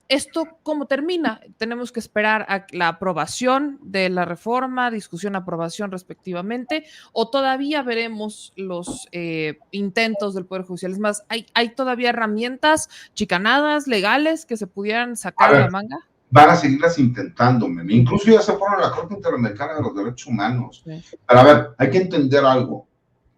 ¿esto cómo termina? Tenemos que esperar a la aprobación de la reforma, discusión, aprobación respectivamente, o todavía veremos los intentos del Poder Judicial. Es más, ¿hay todavía herramientas chicanadas legales que se pudieran sacar de la manga? Van a seguirlas intentando, incluso ya se fueron a la Corte Interamericana de los Derechos Humanos. Sí. Pero a ver, hay que entender algo.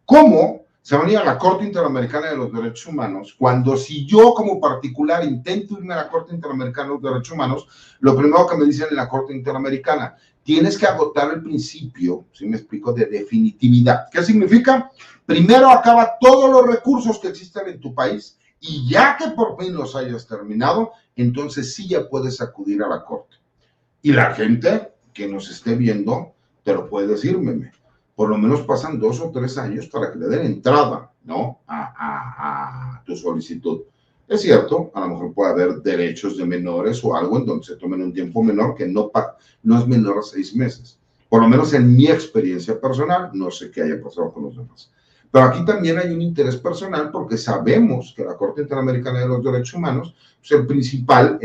¿Cómo se van a ir a la Corte Interamericana de los Derechos Humanos cuando si yo como particular intento irme a la Corte Interamericana de los Derechos Humanos, lo primero que me dicen en la Corte Interamericana, tienes que agotar el principio, si me explico, de definitividad? ¿Qué significa? Primero acaba todos los recursos que existen en tu país y ya que por fin los hayas terminado, entonces sí ya puedes acudir a la corte. Y la gente que nos esté viendo te lo puede decir, meme. Por lo menos pasan 2 o 3 años para que le den entrada, ¿no? a tu solicitud. Es cierto, a lo mejor puede haber derechos de menores o algo en donde se tomen un tiempo menor que no es menor a 6 meses. Por lo menos en mi experiencia personal, no sé qué haya pasado con los demás. Pero aquí también hay un interés personal porque sabemos que la Corte Interamericana de los Derechos Humanos, pues el principal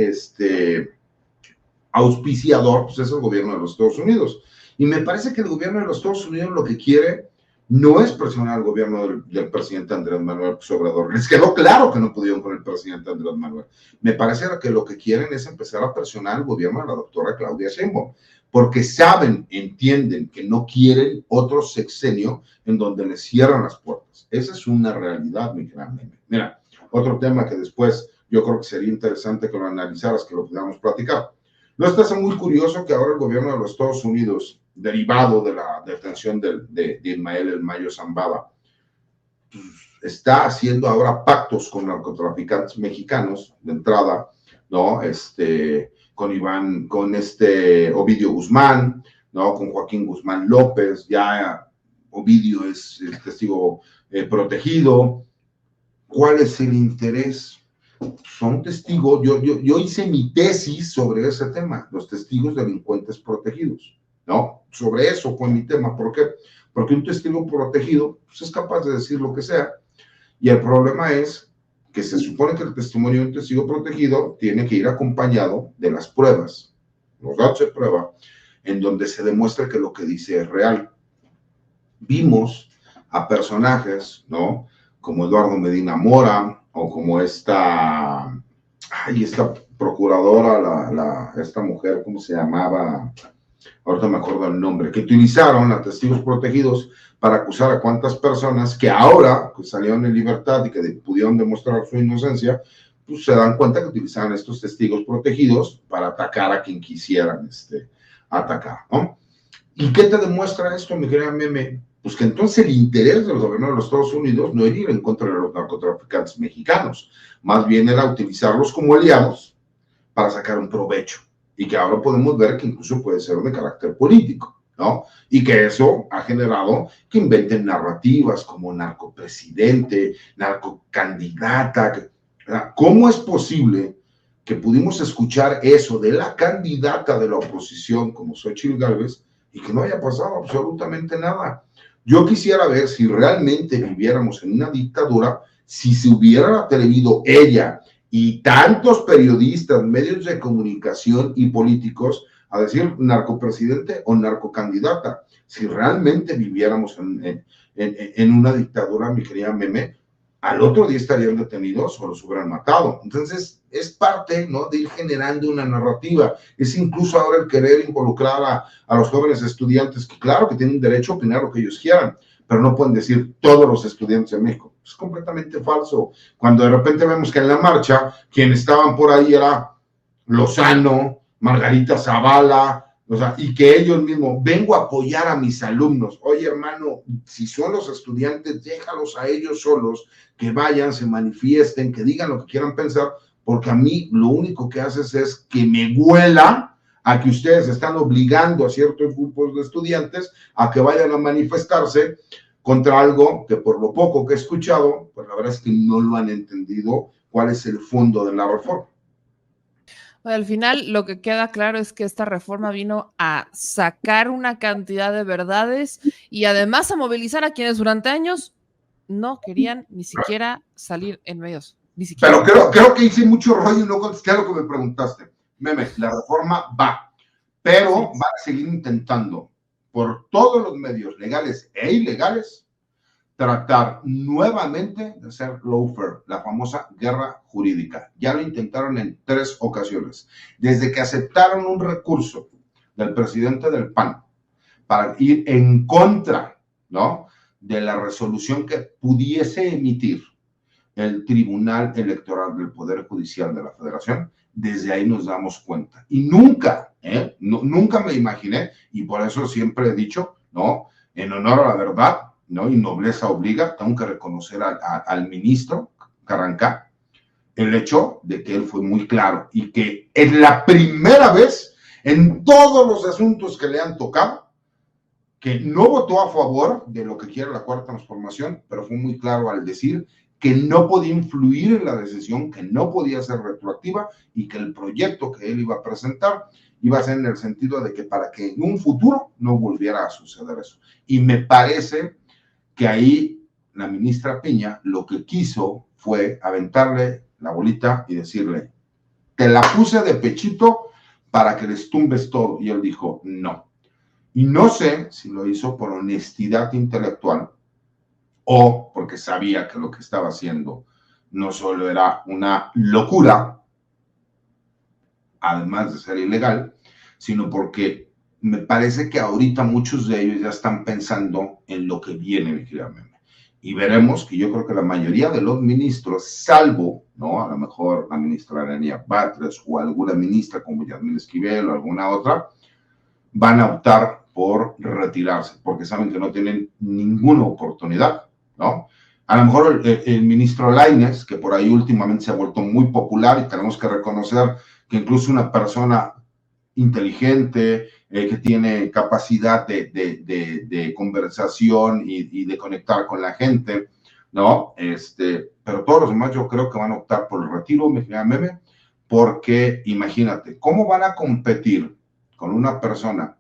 auspiciador pues es el gobierno de los Estados Unidos. Y me parece que el gobierno de los Estados Unidos lo que quiere no es presionar al gobierno del presidente Andrés Manuel López Obrador. Les quedó claro que no pudieron con el presidente Andrés Manuel. Me parece que lo que quieren es empezar a presionar al gobierno de la doctora Claudia Sheinbaum, porque saben, entienden que no quieren otro sexenio en donde les cierran las puertas. Esa es una realidad, mi gran meme. Mira, otro tema que después yo creo que sería interesante que lo analizaras, que lo pudiéramos platicar. ¿No estás muy curioso que ahora el gobierno de los Estados Unidos, derivado de la detención de Ismael El Mayo Zambada, pues, está haciendo ahora pactos con narcotraficantes mexicanos de entrada, ¿no? Con Ovidio Guzmán, ¿no? Con Joaquín Guzmán López, ya Ovidio es el testigo protegido. ¿Cuál es el interés? Son testigos, yo hice mi tesis sobre ese tema, los testigos delincuentes protegidos, ¿no? Sobre eso fue mi tema. ¿Por qué? Porque un testigo protegido pues, es capaz de decir lo que sea, y el problema es que se supone que el testimonio de un testigo protegido tiene que ir acompañado de las pruebas, los datos de prueba, en donde se demuestra que lo que dice es real. Vimos a personajes, ¿no? Como Eduardo Medina Mora, o como esta procuradora, esta mujer, ¿cómo se llamaba? Ahorita me acuerdo el nombre, que utilizaron a testigos protegidos para acusar a cuantas personas que ahora que salieron en libertad y que pudieron demostrar su inocencia, pues se dan cuenta que utilizaban estos testigos protegidos para atacar a quien quisieran atacar, ¿no? ¿Y qué te demuestra esto, mi querida meme? Pues que entonces el interés del gobierno de los Estados Unidos no era ir en contra de los narcotraficantes mexicanos, más bien era utilizarlos como aliados para sacar un provecho, y que ahora podemos ver que incluso puede ser de carácter político, ¿no? Y que eso ha generado que inventen narrativas como narcopresidente, narcocandidata. ¿Cómo es posible que pudimos escuchar eso de la candidata de la oposición como Xóchitl Gálvez y que no haya pasado absolutamente nada. Yo quisiera ver si realmente viviéramos en una dictadura, si se hubiera atrevido ella y tantos periodistas, medios de comunicación y políticos a decir narcopresidente o narcocandidata. Si realmente viviéramos en una dictadura, mi querida Meme, al otro día estarían detenidos o los hubieran matado. Entonces, es parte, ¿no?, de ir generando una narrativa. Es incluso ahora el querer involucrar a los jóvenes estudiantes, que claro que tienen derecho a opinar lo que ellos quieran, pero no pueden decir todos los estudiantes de México. Es completamente falso. Cuando de repente vemos que en la marcha, quienes estaban por ahí era Lozano, Margarita Zavala, o sea, y que ellos mismos, vengo a apoyar a mis alumnos. Oye, hermano, si son los estudiantes, déjalos a ellos solos, que vayan, se manifiesten, que digan lo que quieran pensar, porque a mí lo único que haces es que me huela a que ustedes están obligando a ciertos grupos de estudiantes a que vayan a manifestarse contra algo que por lo poco que he escuchado, pues la verdad es que no lo han entendido cuál es el fondo de la reforma. Al final, lo que queda claro es que esta reforma vino a sacar una cantidad de verdades y además a movilizar a quienes durante años no querían ni siquiera salir en medios, ni siquiera. Pero creo que hice mucho rollo y no contesté a lo que me preguntaste. Meme, la reforma va, pero sí, van a seguir intentando por todos los medios legales e ilegales tratar nuevamente de hacer lawfare, la famosa guerra jurídica. Ya lo intentaron en 3 ocasiones. Desde que aceptaron un recurso del presidente del PAN para ir en contra, ¿no?, de la resolución que pudiese emitir el Tribunal Electoral del Poder Judicial de la Federación, desde ahí nos damos cuenta. Y nunca, nunca me imaginé, y por eso siempre he dicho, ¿no?, en honor a la verdad, ¿no?, y nobleza obliga, tengo que reconocer al ministro Carranca el hecho de que él fue muy claro y que es la primera vez en todos los asuntos que le han tocado que no votó a favor de lo que quiere la Cuarta Transformación, pero fue muy claro al decir que no podía influir en la decisión, que no podía ser retroactiva y que el proyecto que él iba a presentar iba a ser en el sentido de que para que en un futuro no volviera a suceder eso. Y me parece que ahí la ministra Piña lo que quiso fue aventarle la bolita y decirle, te la puse de pechito para que les tumbes todo. Y él dijo, no. Y no sé si lo hizo por honestidad intelectual o porque sabía que lo que estaba haciendo no solo era una locura, además de ser ilegal, sino porque me parece que ahorita muchos de ellos ya están pensando en lo que viene, mi querida Meme. Y veremos que yo creo que la mayoría de los ministros, salvo, ¿no?, a lo mejor la ministra Elenia Batres o alguna ministra como Yasmín Esquivel o alguna otra, van a optar por retirarse, porque saben que no tienen ninguna oportunidad, ¿no? A lo mejor el ministro Lainez, que por ahí últimamente se ha vuelto muy popular y tenemos que reconocer que incluso una persona inteligente, que tiene capacidad de conversación y de conectar con la gente, ¿no? Pero todos los demás yo creo que van a optar por el retiro, mi querida Meme, porque imagínate, ¿cómo van a competir con una persona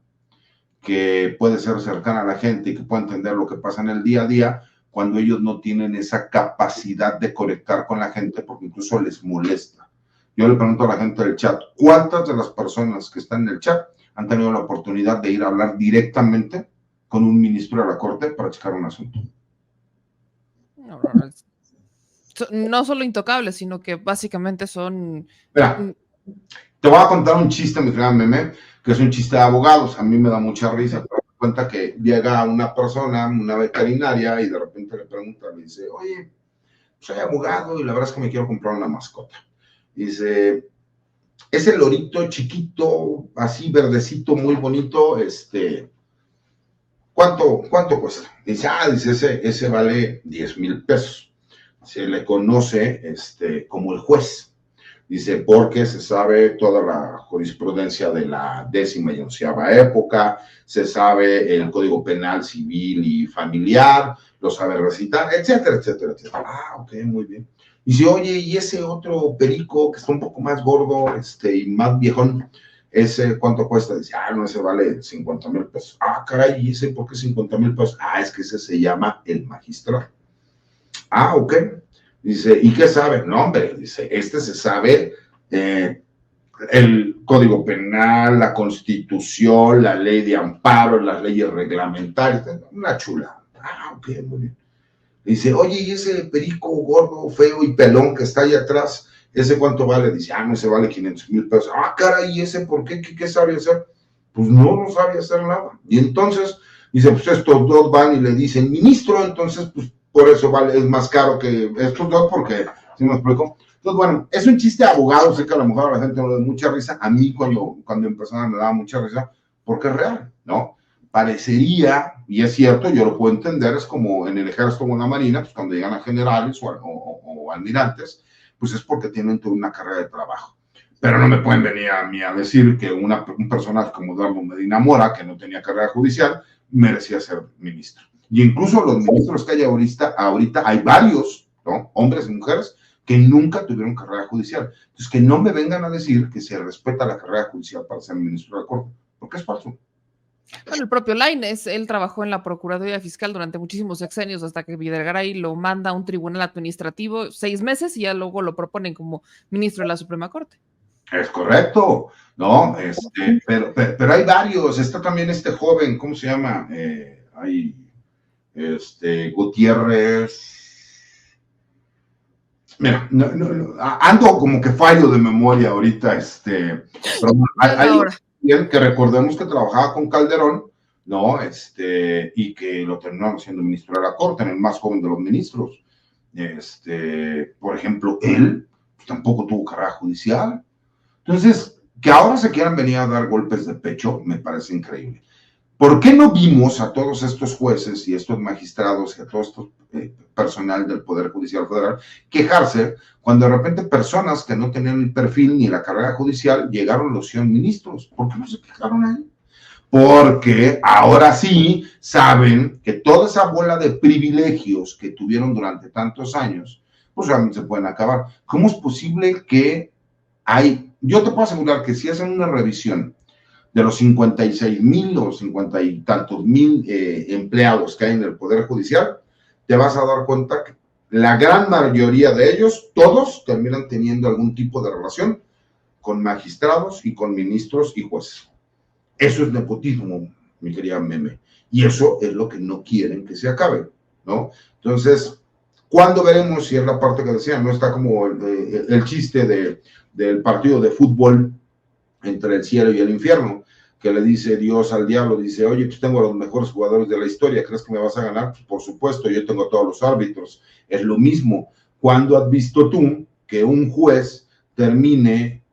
que puede ser cercana a la gente y que puede entender lo que pasa en el día a día, cuando ellos no tienen esa capacidad de conectar con la gente, porque incluso les molesta? Yo le pregunto a la gente del chat, ¿cuántas de las personas que están en el chat han tenido la oportunidad de ir a hablar directamente con un ministro de la Corte para checar un asunto? No solo intocables, sino que básicamente son... Mira, te voy a contar un chiste, mi querida Meme, que es un chiste de abogados. A mí me da mucha risa, pero me cuenta que llega una persona, una veterinaria, y de repente le pregunta, le dice, oye, soy abogado y la verdad es que me quiero comprar una mascota. Dice, ese lorito chiquito, así verdecito, muy bonito, ¿cuánto cuesta? Dice, ese vale 10,000 pesos. Se le conoce como el juez. Dice, porque se sabe toda la jurisprudencia de la 10ª y 11ª época, se sabe el Código Penal Civil y Familiar, lo sabe recitar, etcétera, etcétera, etcétera. Ah, ok, muy bien. Dice, oye, y ese otro perico que está un poco más gordo y más viejón, ¿ese cuánto cuesta? Dice, no, ese vale 50,000 pesos. Caray, ¿y ese por qué 50,000 pesos? Es que ese se llama el magistrado. Ok. Dice, ¿y qué sabe? No, hombre, dice, se sabe el Código Penal, la Constitución, la ley de amparo, las leyes reglamentarias, una chula. Ok, muy bien. Dice, oye, ¿y ese perico gordo, feo y pelón que está ahí atrás, ese cuánto vale? Dice, no, ese vale 500,000 pesos. Caray, ¿y ese por qué? ¿Qué sabe hacer? Pues no sabe hacer nada. Y entonces, dice, pues estos dos van y le dicen, ministro, entonces, pues por eso vale, es más caro que estos dos, porque, ¿sí me explico? Entonces, bueno, es un chiste de abogado, sé que a lo mejor a la gente no le da mucha risa, a mí cuando empezaba me daba mucha risa, porque es real, ¿no? Parecería, y es cierto, yo lo puedo entender, es como en el ejército o en la marina, pues cuando llegan a generales o almirantes, pues es porque tienen toda una carrera de trabajo. Pero no me pueden venir a mí a decir que un personaje como Eduardo Medina Mora, que no tenía carrera judicial, merecía ser ministro. Y incluso los ministros que hay ahorita hay varios, ¿no? Hombres y mujeres, que nunca tuvieron carrera judicial. Entonces, que no me vengan a decir que se respeta la carrera judicial para ser ministro de la Corte, porque es falso. Bueno, el propio Lainez, él trabajó en la Procuraduría Fiscal durante muchísimos sexenios hasta que Videgaray lo manda a un tribunal administrativo 6 meses y ya luego lo proponen como ministro de la Suprema Corte. Es correcto, ¿no? Pero hay varios. Está también este joven, ¿cómo se llama? Hay Gutiérrez. Mira, ando como que fallo de memoria ahorita, pero hay alguien que recordemos que trabajaba con Calderón, ¿no? Y que lo terminaron siendo ministro de la Corte, en el más joven de los ministros. Por ejemplo, él pues, tampoco tuvo carrera judicial. Entonces, que ahora se quieran venir a dar golpes de pecho, me parece increíble. ¿Por qué no vimos a todos estos jueces y estos magistrados y a todo esto personal del Poder Judicial Federal quejarse cuando de repente personas que no tenían el perfil ni la carrera judicial llegaron los 100 ministros? ¿Por qué no se quejaron ahí? Porque ahora sí saben que toda esa bola de privilegios que tuvieron durante tantos años, pues realmente se pueden acabar. ¿Cómo es posible que yo te puedo asegurar que si hacen una revisión de los 56,000 o 50 y tantos mil empleados que hay en el Poder Judicial, te vas a dar cuenta que la gran mayoría de ellos, todos terminan teniendo algún tipo de relación con magistrados y con ministros y jueces. Eso es nepotismo, mi querida Meme. Y eso es lo que no quieren que se acabe, ¿no? Entonces, ¿cuándo veremos si es la parte que decían? No está como el chiste del partido de fútbol entre el cielo y el infierno, que le dice Dios al diablo, dice, oye, pues tengo a los mejores jugadores de la historia, ¿crees que me vas a ganar? Pues por supuesto, yo tengo a todos los árbitros. Es lo mismo. ¿Cuándo has visto tú que un juez termine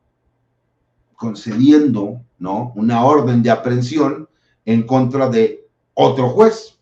concediendo, ¿no?, una orden de aprehensión en contra de otro juez?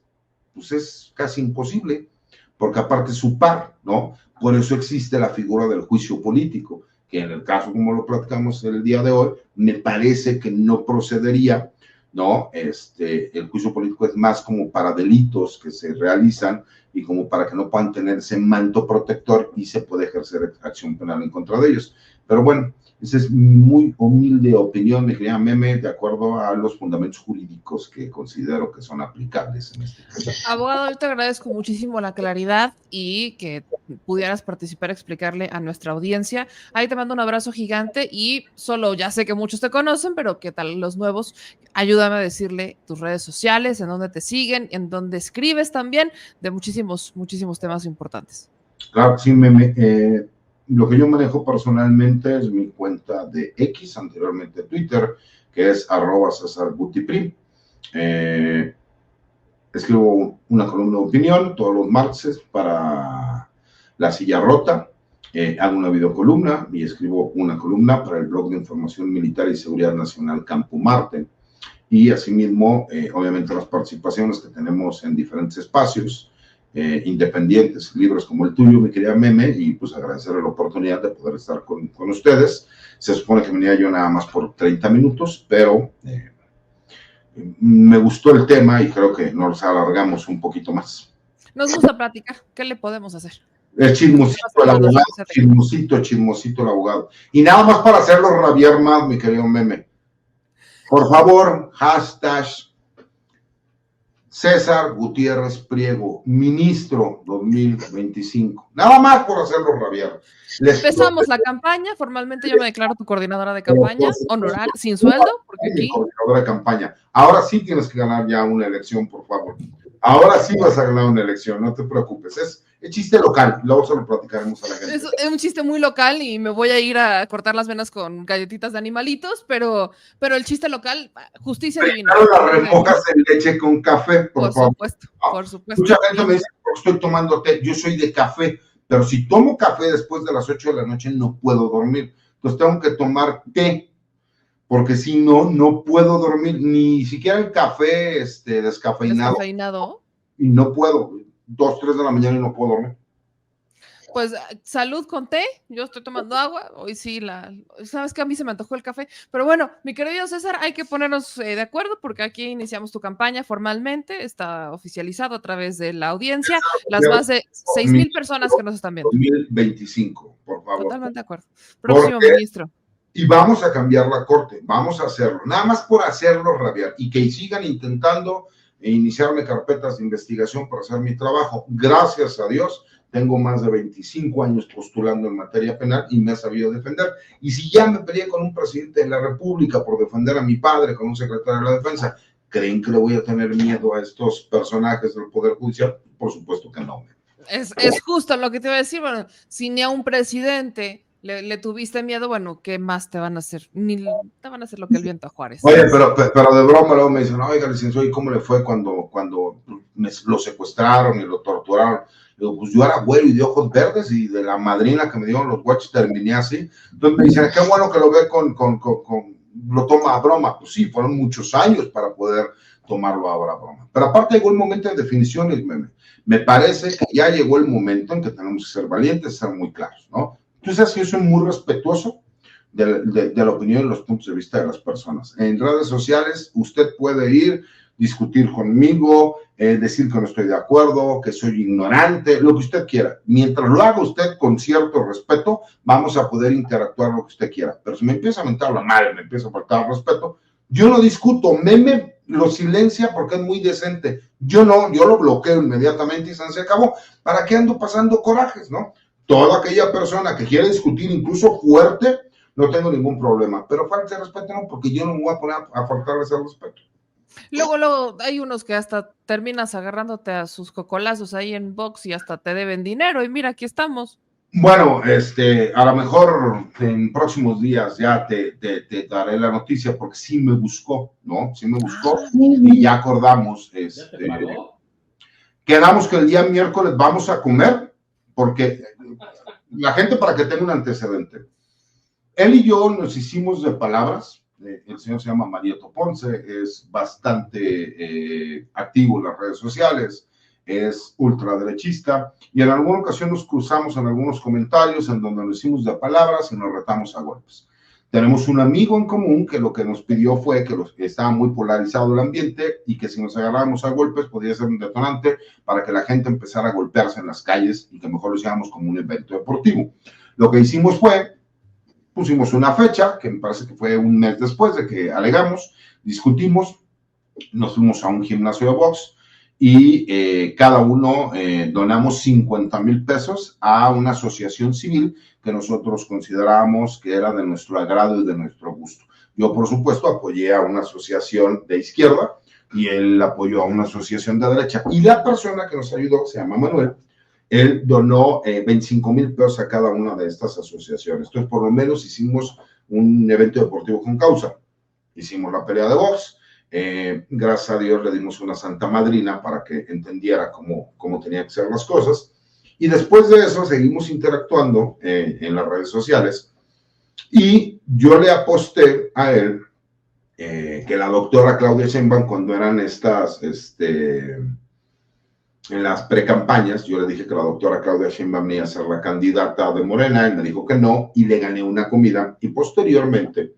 Pues es casi imposible, porque aparte es su par, ¿no? Por eso existe la figura del juicio político, que en el caso como lo platicamos el día de hoy, me parece que no procedería, ¿no? El juicio político es más como para delitos que se realizan y como para que no puedan tener ese manto protector y se puede ejercer acción penal en contra de ellos. Pero bueno, esa es muy humilde opinión, mi querida Meme, de acuerdo a los fundamentos jurídicos que considero que son aplicables en este caso. Abogado, yo te agradezco muchísimo la claridad y que pudieras participar, explicarle a nuestra audiencia. Ahí te mando un abrazo gigante y solo, ya sé que muchos te conocen, pero ¿qué tal los nuevos? Ayúdame a decirle tus redes sociales, en dónde te siguen, en dónde escribes también, de muchísimos temas importantes. Claro, sí, Meme. Lo que yo manejo personalmente es mi cuenta de X, anteriormente Twitter, que es @CesarGutiPri. Escribo una columna de opinión todos los martes para La Silla Rota. Hago una videocolumna y escribo una columna para el blog de información militar y seguridad nacional Campo Marte. Y asimismo, obviamente, las participaciones que tenemos en diferentes espacios independientes, libros como el tuyo, mi querida Meme, y pues agradecerle la oportunidad de poder estar con ustedes. Se supone que venía yo nada más por 30 minutos, pero me gustó el tema y creo que nos alargamos un poquito más. Nos gusta platicar, ¿qué le podemos hacer? Es chismosito el abogado, chismosito el abogado. Y nada más para hacerlo rabiar más, mi querido meme. Por favor, hashtag César Gutiérrez Priego, ministro 2025. Nada más por hacerlo rabiar. Empezamos la campaña, formalmente yo me declaro tu coordinadora de campaña, honoraria, sin sueldo, porque aquí... Coordinadora de campaña. Ahora sí tienes que ganar ya una elección, por favor. Ahora sí vas a ganar una elección, no te preocupes. Es chiste local, luego se lo platicaremos a la gente. Es un chiste muy local y me voy a ir a cortar las venas con galletitas de animalitos, pero el chiste local, justicia divina. Claro, la remojas en leche con café, por favor. Supuesto, por supuesto. Mucha gente me dice, porque estoy tomando té, yo soy de café, pero si tomo café después de las 8 de la noche no puedo dormir. Entonces tengo que tomar té, porque si no, no puedo dormir, ni siquiera el café descafeinado. ¿Descafeinado? Y no puedo, 2, 3 de la mañana y no puedo dormir. Pues salud con té, yo estoy tomando agua, hoy sí, sabes que a mí se me antojó el café, pero bueno, mi querido César, hay que ponernos de acuerdo porque aquí iniciamos tu campaña formalmente, está oficializado a través de la audiencia, las más de 6,000 personas que nos están viendo. 2025, por favor. Totalmente de acuerdo. Próximo ministro. Y vamos a cambiar la corte, vamos a hacerlo, nada más por hacerlo rabiar y que sigan intentando iniciarme carpetas de investigación para hacer mi trabajo. Gracias a Dios, tengo más de 25 años postulando en materia penal y me he sabido defender. Y si ya me peleé con un presidente de la República por defender a mi padre, con un secretario de la Defensa, ¿creen que le voy a tener miedo a estos personajes del Poder Judicial? Por supuesto que no. Es justo lo que te iba a decir. Bueno, si ni a un presidente le tuviste miedo, bueno, ¿qué más te van a hacer? Ni te van a hacer lo que el viento a Juárez. Oye, pero de broma luego me dicen, oiga, licenciado, ¿y cómo le fue cuando lo secuestraron y lo torturaron? Digo, pues yo era güero y de ojos verdes y de la madrina que me dieron los guachos terminé así. Entonces me dicen, qué bueno que lo ve lo toma a broma. Pues sí, fueron muchos años para poder tomarlo ahora a broma. Pero aparte llegó el momento de definiciones, me parece que ya llegó el momento en que tenemos que ser valientes, ser muy claros, ¿no? Entonces yo soy muy respetuoso de la opinión y los puntos de vista de las personas. En redes sociales usted puede ir, discutir conmigo, decir que no estoy de acuerdo, que soy ignorante, lo que usted quiera. Mientras lo haga usted con cierto respeto, vamos a poder interactuar lo que usted quiera. Pero si me empieza a mentar la madre, me empieza a faltar respeto, yo no discuto, meme lo silencia porque es muy decente. Yo no, yo lo bloqueo inmediatamente y se acabó. ¿Para qué ando pasando corajes, no? Toda aquella persona que quiere discutir incluso fuerte, no tengo ningún problema, pero falta de respeto no, porque yo no me voy a poner a faltarles el respeto. Luego hay unos que hasta terminas agarrándote a sus cocolazos ahí en box y hasta te deben dinero y mira, aquí estamos. Bueno, a lo mejor en próximos días ya te daré la noticia porque sí me buscó, ¿no? Sí me buscó y ya acordamos, quedamos que el día miércoles vamos a comer porque la gente, para que tenga un antecedente, él y yo nos hicimos de palabras. El señor se llama Marieto Ponce, es bastante activo en las redes sociales, es ultraderechista y en alguna ocasión nos cruzamos en algunos comentarios en donde nos hicimos de palabras y nos retamos a golpes. Tenemos un amigo en común que lo que nos pidió fue que estaba muy polarizado el ambiente y que si nos agarrábamos a golpes podría ser un detonante para que la gente empezara a golpearse en las calles y que mejor lo hiciéramos como un evento deportivo. Lo que hicimos fue, pusimos una fecha, que me parece que fue un mes después de que alegamos, discutimos, nos fuimos a un gimnasio de box y cada uno donamos 50,000 pesos a una asociación civil que nosotros considerábamos que era de nuestro agrado y de nuestro gusto. Yo, por supuesto, apoyé a una asociación de izquierda y él apoyó a una asociación de derecha. Y la persona que nos ayudó se llama Manuel. Él donó 25,000 pesos a cada una de estas asociaciones. Entonces, por lo menos hicimos un evento deportivo con causa. Hicimos la pelea de box. Gracias a Dios le dimos una santa madrina para que entendiera cómo tenían que ser las cosas. Y después de eso seguimos interactuando en las redes sociales. Y yo le aposté a él que la doctora Claudia Sheinbaum, cuando eran en las precampañas, yo le dije que la doctora Claudia Sheinbaum iba a ser la candidata de Morena, él me dijo que no, y le gané una comida, y posteriormente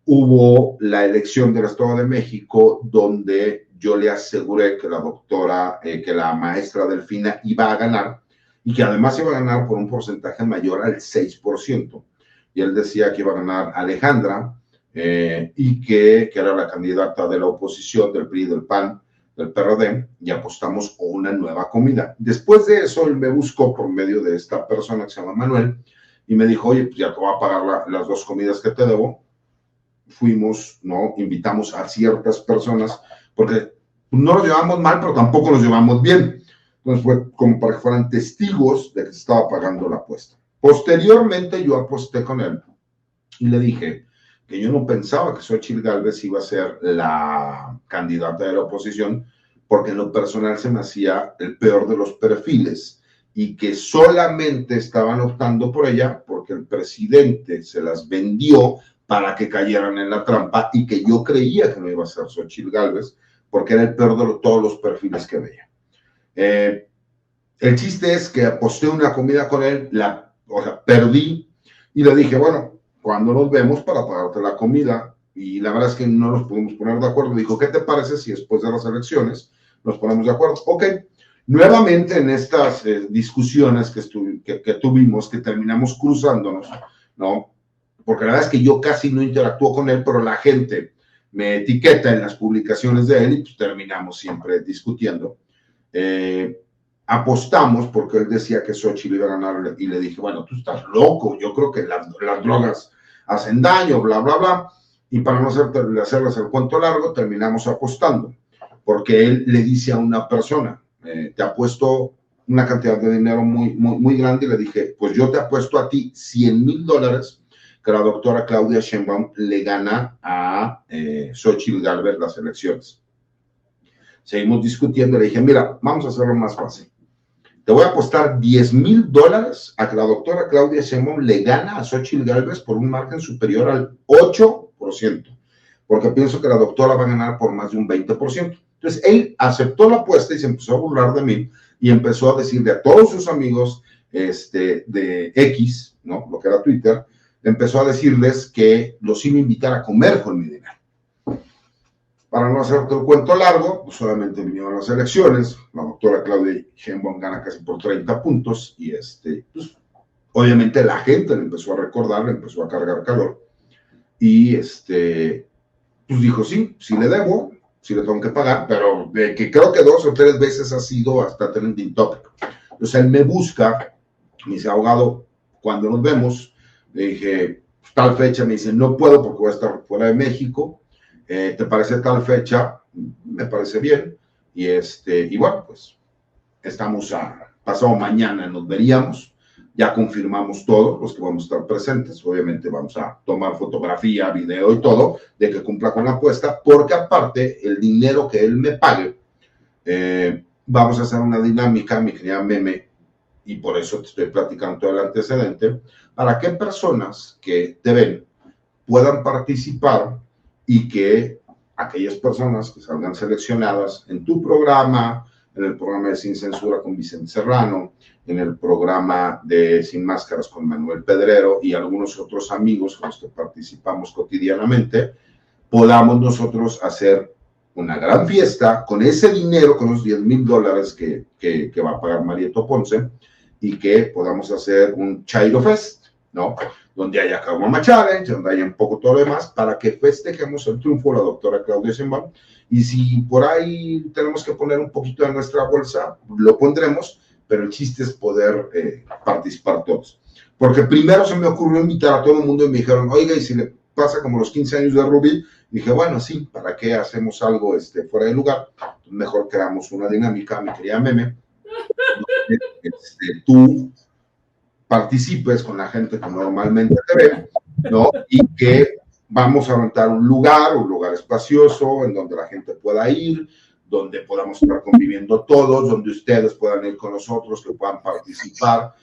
hubo la elección del Estado de México, donde yo le aseguré que la doctora, que la maestra Delfina iba a ganar, y que además iba a ganar por un porcentaje mayor al 6%. Y él decía que iba a ganar Alejandra y que era la candidata de la oposición, del PRI, del PAN, del PRD, y apostamos una nueva comida. Después de eso, él me buscó por medio de esta persona que se llama Manuel y me dijo, oye, pues ya te voy a pagar las 2 comidas que te debo. Fuimos, ¿no? Invitamos a ciertas personas, porque no nos llevamos mal, pero tampoco nos llevamos bien. Entonces fue como para que fueran testigos de que se estaba pagando la apuesta. Posteriormente yo aposté con él y le dije que yo no pensaba que Xóchitl Gálvez iba a ser la candidata de la oposición, porque en lo personal se me hacía el peor de los perfiles y que solamente estaban optando por ella porque el presidente se las vendió para que cayeran en la trampa y que yo creía que no iba a ser Xóchitl Gálvez porque era el peor de todos los perfiles que veía. El chiste es que aposté una comida con él, perdí y le dije, bueno, cuando nos vemos para pagarte la comida, y la verdad es que no nos pudimos poner de acuerdo. Dijo, ¿qué te parece si después de las elecciones nos ponemos de acuerdo? Ok. Nuevamente en estas discusiones que tuvimos, que terminamos cruzándonos, ¿no? Porque la verdad es que yo casi no interactúo con él, pero la gente me etiqueta en las publicaciones de él y pues terminamos siempre discutiendo. Apostamos porque él decía que Xóchitl iba a ganar y le dije, bueno, tú estás loco, yo creo que las drogas hacen daño, bla, bla, bla. Y para no hacerles el cuento largo, terminamos apostando, porque él le dice a una persona, te apuesto una cantidad de dinero muy grande, y le dije, pues yo te apuesto a ti $100,000 que la doctora Claudia Sheinbaum le gana a Xóchitl Gálvez las elecciones. Seguimos discutiendo, le dije, mira, vamos a hacerlo más fácil. Te voy a apostar $10,000 a que la doctora Claudia Sheinbaum le gana a Xóchitl Gálvez por un margen superior al 8%, porque pienso que la doctora va a ganar por más de un 20%. Entonces, él aceptó la apuesta y se empezó a burlar de mí y empezó a decirle a todos sus amigos de X, ¿no? Lo que era Twitter, empezó a decirles que los iba a invitar a comer con mi dinero. Para no hacerte el cuento largo, pues solamente vinieron las elecciones, la doctora Claudia Sheinbaum gana casi por 30 puntos y pues, obviamente la gente le empezó a recordar, le empezó a cargar calor y pues dijo, sí le debo, sí le tengo que pagar, pero de que creo que 2 o 3 veces ha sido hasta trending topic. Entonces él me busca, me dice, abogado, cuando nos vemos, le dije, tal fecha, me dice, no puedo porque voy a estar fuera de México. ¿Te parece tal fecha? Me parece bien. Y bueno, pues estamos pasado mañana nos veríamos. Ya confirmamos todo, los que vamos a estar presentes. Obviamente vamos a tomar fotografía, video y todo, de que cumpla con la apuesta, porque aparte, el dinero que él me pague, vamos a hacer una dinámica, mi querida Meme, y por eso te estoy platicando todo el antecedente, para que personas que te ven puedan participar y que aquellas personas que salgan seleccionadas en tu programa, en el programa de Sin Censura con Vicente Serrano, en el programa de Sin Máscaras con Manuel Pedrero y algunos otros amigos con los que participamos cotidianamente, podamos nosotros hacer una gran fiesta con ese dinero, con los $10,000 que va a pagar Marieto Ponce, y que podamos hacer un Chairo Fest, ¿no? Donde haya Caguama Challenge, donde haya un poco todo lo demás, para que festejemos el triunfo de la doctora Claudia Sheinbaum. Y si por ahí tenemos que poner un poquito de nuestra bolsa, lo pondremos, pero el chiste es poder participar todos. Porque primero se me ocurrió invitar a todo el mundo y me dijeron, oiga, ¿y si le pasa como los 15 años de Rubí? Dije, bueno, sí, ¿para qué hacemos algo fuera de lugar? Mejor creamos una dinámica, mi querida Meme, donde tú participes con la gente que normalmente te ve, ¿no? Y que vamos a rentar un lugar espacioso en donde la gente pueda ir, donde podamos estar conviviendo todos, donde ustedes puedan ir con nosotros, que puedan participar.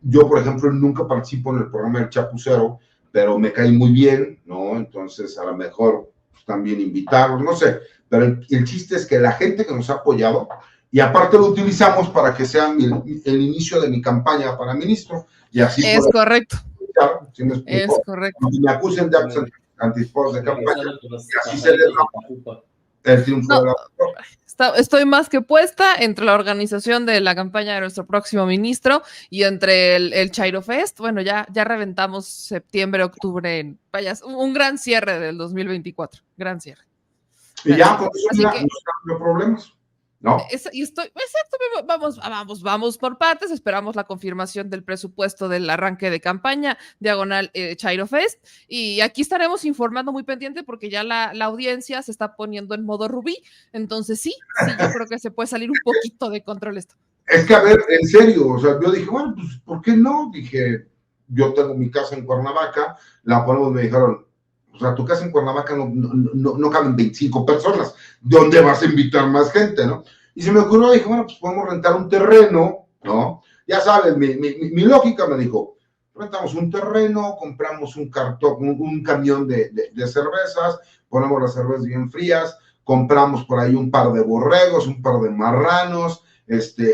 Yo, por ejemplo, nunca participo en el programa del Chapucero, pero me cae muy bien, ¿no? Entonces, a lo mejor pues, también invitarlos, no sé. Pero el chiste es que la gente que nos ha apoyado, y aparte lo utilizamos para que sea el inicio de mi campaña para ministro. Y así es correcto. ¿Sí me es correcto. Y me acusen de anticipados de campaña. Y así se les da. el triunfo No, del aborto. estoy más que puesta entre la organización de la campaña de nuestro próximo ministro y entre el Chairo Fest. Bueno, ya reventamos septiembre, octubre, vaya, un gran cierre del 2024, gran cierre. Y ya con eso Así no que están problemas, ¿no? vamos por partes, esperamos la confirmación del presupuesto del arranque de campaña, diagonal Chairo Fest, y aquí estaremos informando muy pendiente porque ya la audiencia se está poniendo en modo rubí, entonces sí, yo creo que se puede salir un poquito de control esto. Es que, a ver, en serio, o sea, yo dije, bueno, pues, ¿por qué no? Dije, yo tengo mi casa en Cuernavaca, la ponemos, me dijeron, o sea, tu casa en Cuernavaca no caben 25 personas, ¿dónde vas a invitar más gente, no? Y se me ocurrió, dije, bueno, pues podemos rentar un terreno, ¿no? Ya sabes, mi lógica me dijo, rentamos un terreno, compramos un cartón, un camión de cervezas, ponemos las cervezas bien frías, compramos por ahí un par de borregos, un par de marranos,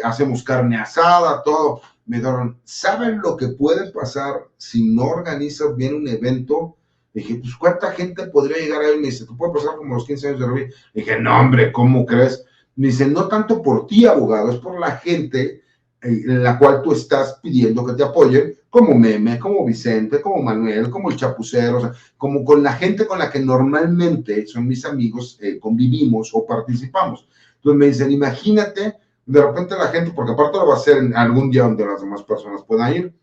hacemos carne asada, todo. Me dijeron, ¿saben lo que puede pasar si no organizas bien un evento? Dije, pues, ¿cuánta gente podría llegar a él? Me dice, ¿te puede pasar como los 15 años de Rubí? Dije, no, hombre, ¿cómo crees? Me dice, no tanto por ti, abogado, es por la gente en la cual tú estás pidiendo que te apoyen, como Meme, como Vicente, como Manuel, como el Chapucero, o sea, como con la gente con la que normalmente son mis amigos, convivimos o participamos. Entonces me dicen, imagínate, de repente la gente, porque aparte lo va a hacer en algún día donde las demás personas puedan ir,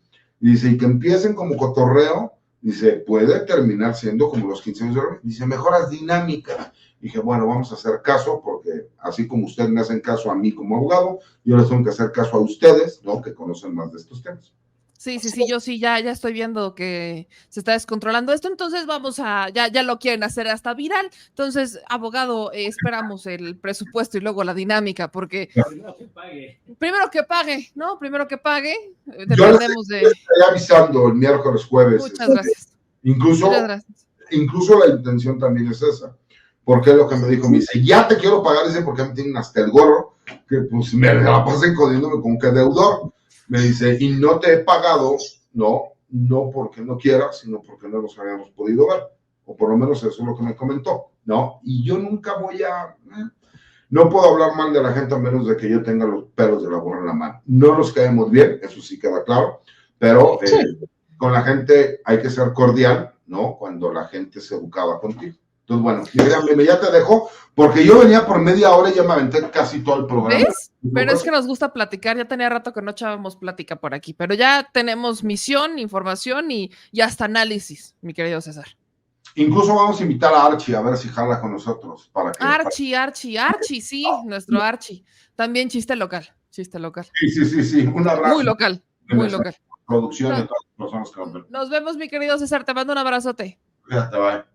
y dice, y que empiecen como cotorreo, dice, puede terminar siendo como los 15 años de oro. Dice, mejoras dinámica. Dije, bueno, vamos a hacer caso, porque así como ustedes me hacen caso a mí como abogado, yo les tengo que hacer caso a ustedes, ¿no? Que conocen más de estos temas. Sí, yo sí ya estoy viendo que se está descontrolando esto, entonces ya lo quieren hacer hasta viral, entonces, abogado, esperamos el presupuesto y luego la dinámica, porque primero que pague, ¿no? Primero que pague, dependemos yo les estaré avisando el miércoles, jueves. Muchas gracias. Incluso, Muchas gracias. Incluso la intención también es esa, porque es lo que me dijo, me dice, ya te quiero pagar ese porque me tienen hasta el gorro, que pues me la pasé jodiéndome con que deudor. Me dice, y no te he pagado, no porque no quiera, sino porque no nos habíamos podido ver, o por lo menos eso es lo que me comentó, ¿no? Y yo nunca voy a, no puedo hablar mal de la gente a menos de que yo tenga los pelos de la burra en la mano. No nos caemos bien, eso sí queda claro, pero con la gente hay que ser cordial, ¿no? Cuando la gente se educaba contigo. Entonces, bueno, ya te dejo, porque yo venía por media hora y ya me aventé casi todo el programa. ¿Ves? Pero es que nos gusta platicar, ya tenía rato que no echábamos plática por aquí, pero ya tenemos misión, información y hasta análisis, mi querido César. Incluso vamos a invitar a Archie a ver si jala con nosotros. Archie, sí, nuestro Archie. También chiste local. Sí. Un abrazo. Muy local. Producción y a todas las personas que nos ven. Nos vemos, mi querido César, te mando un abrazote. Fíjate, bye.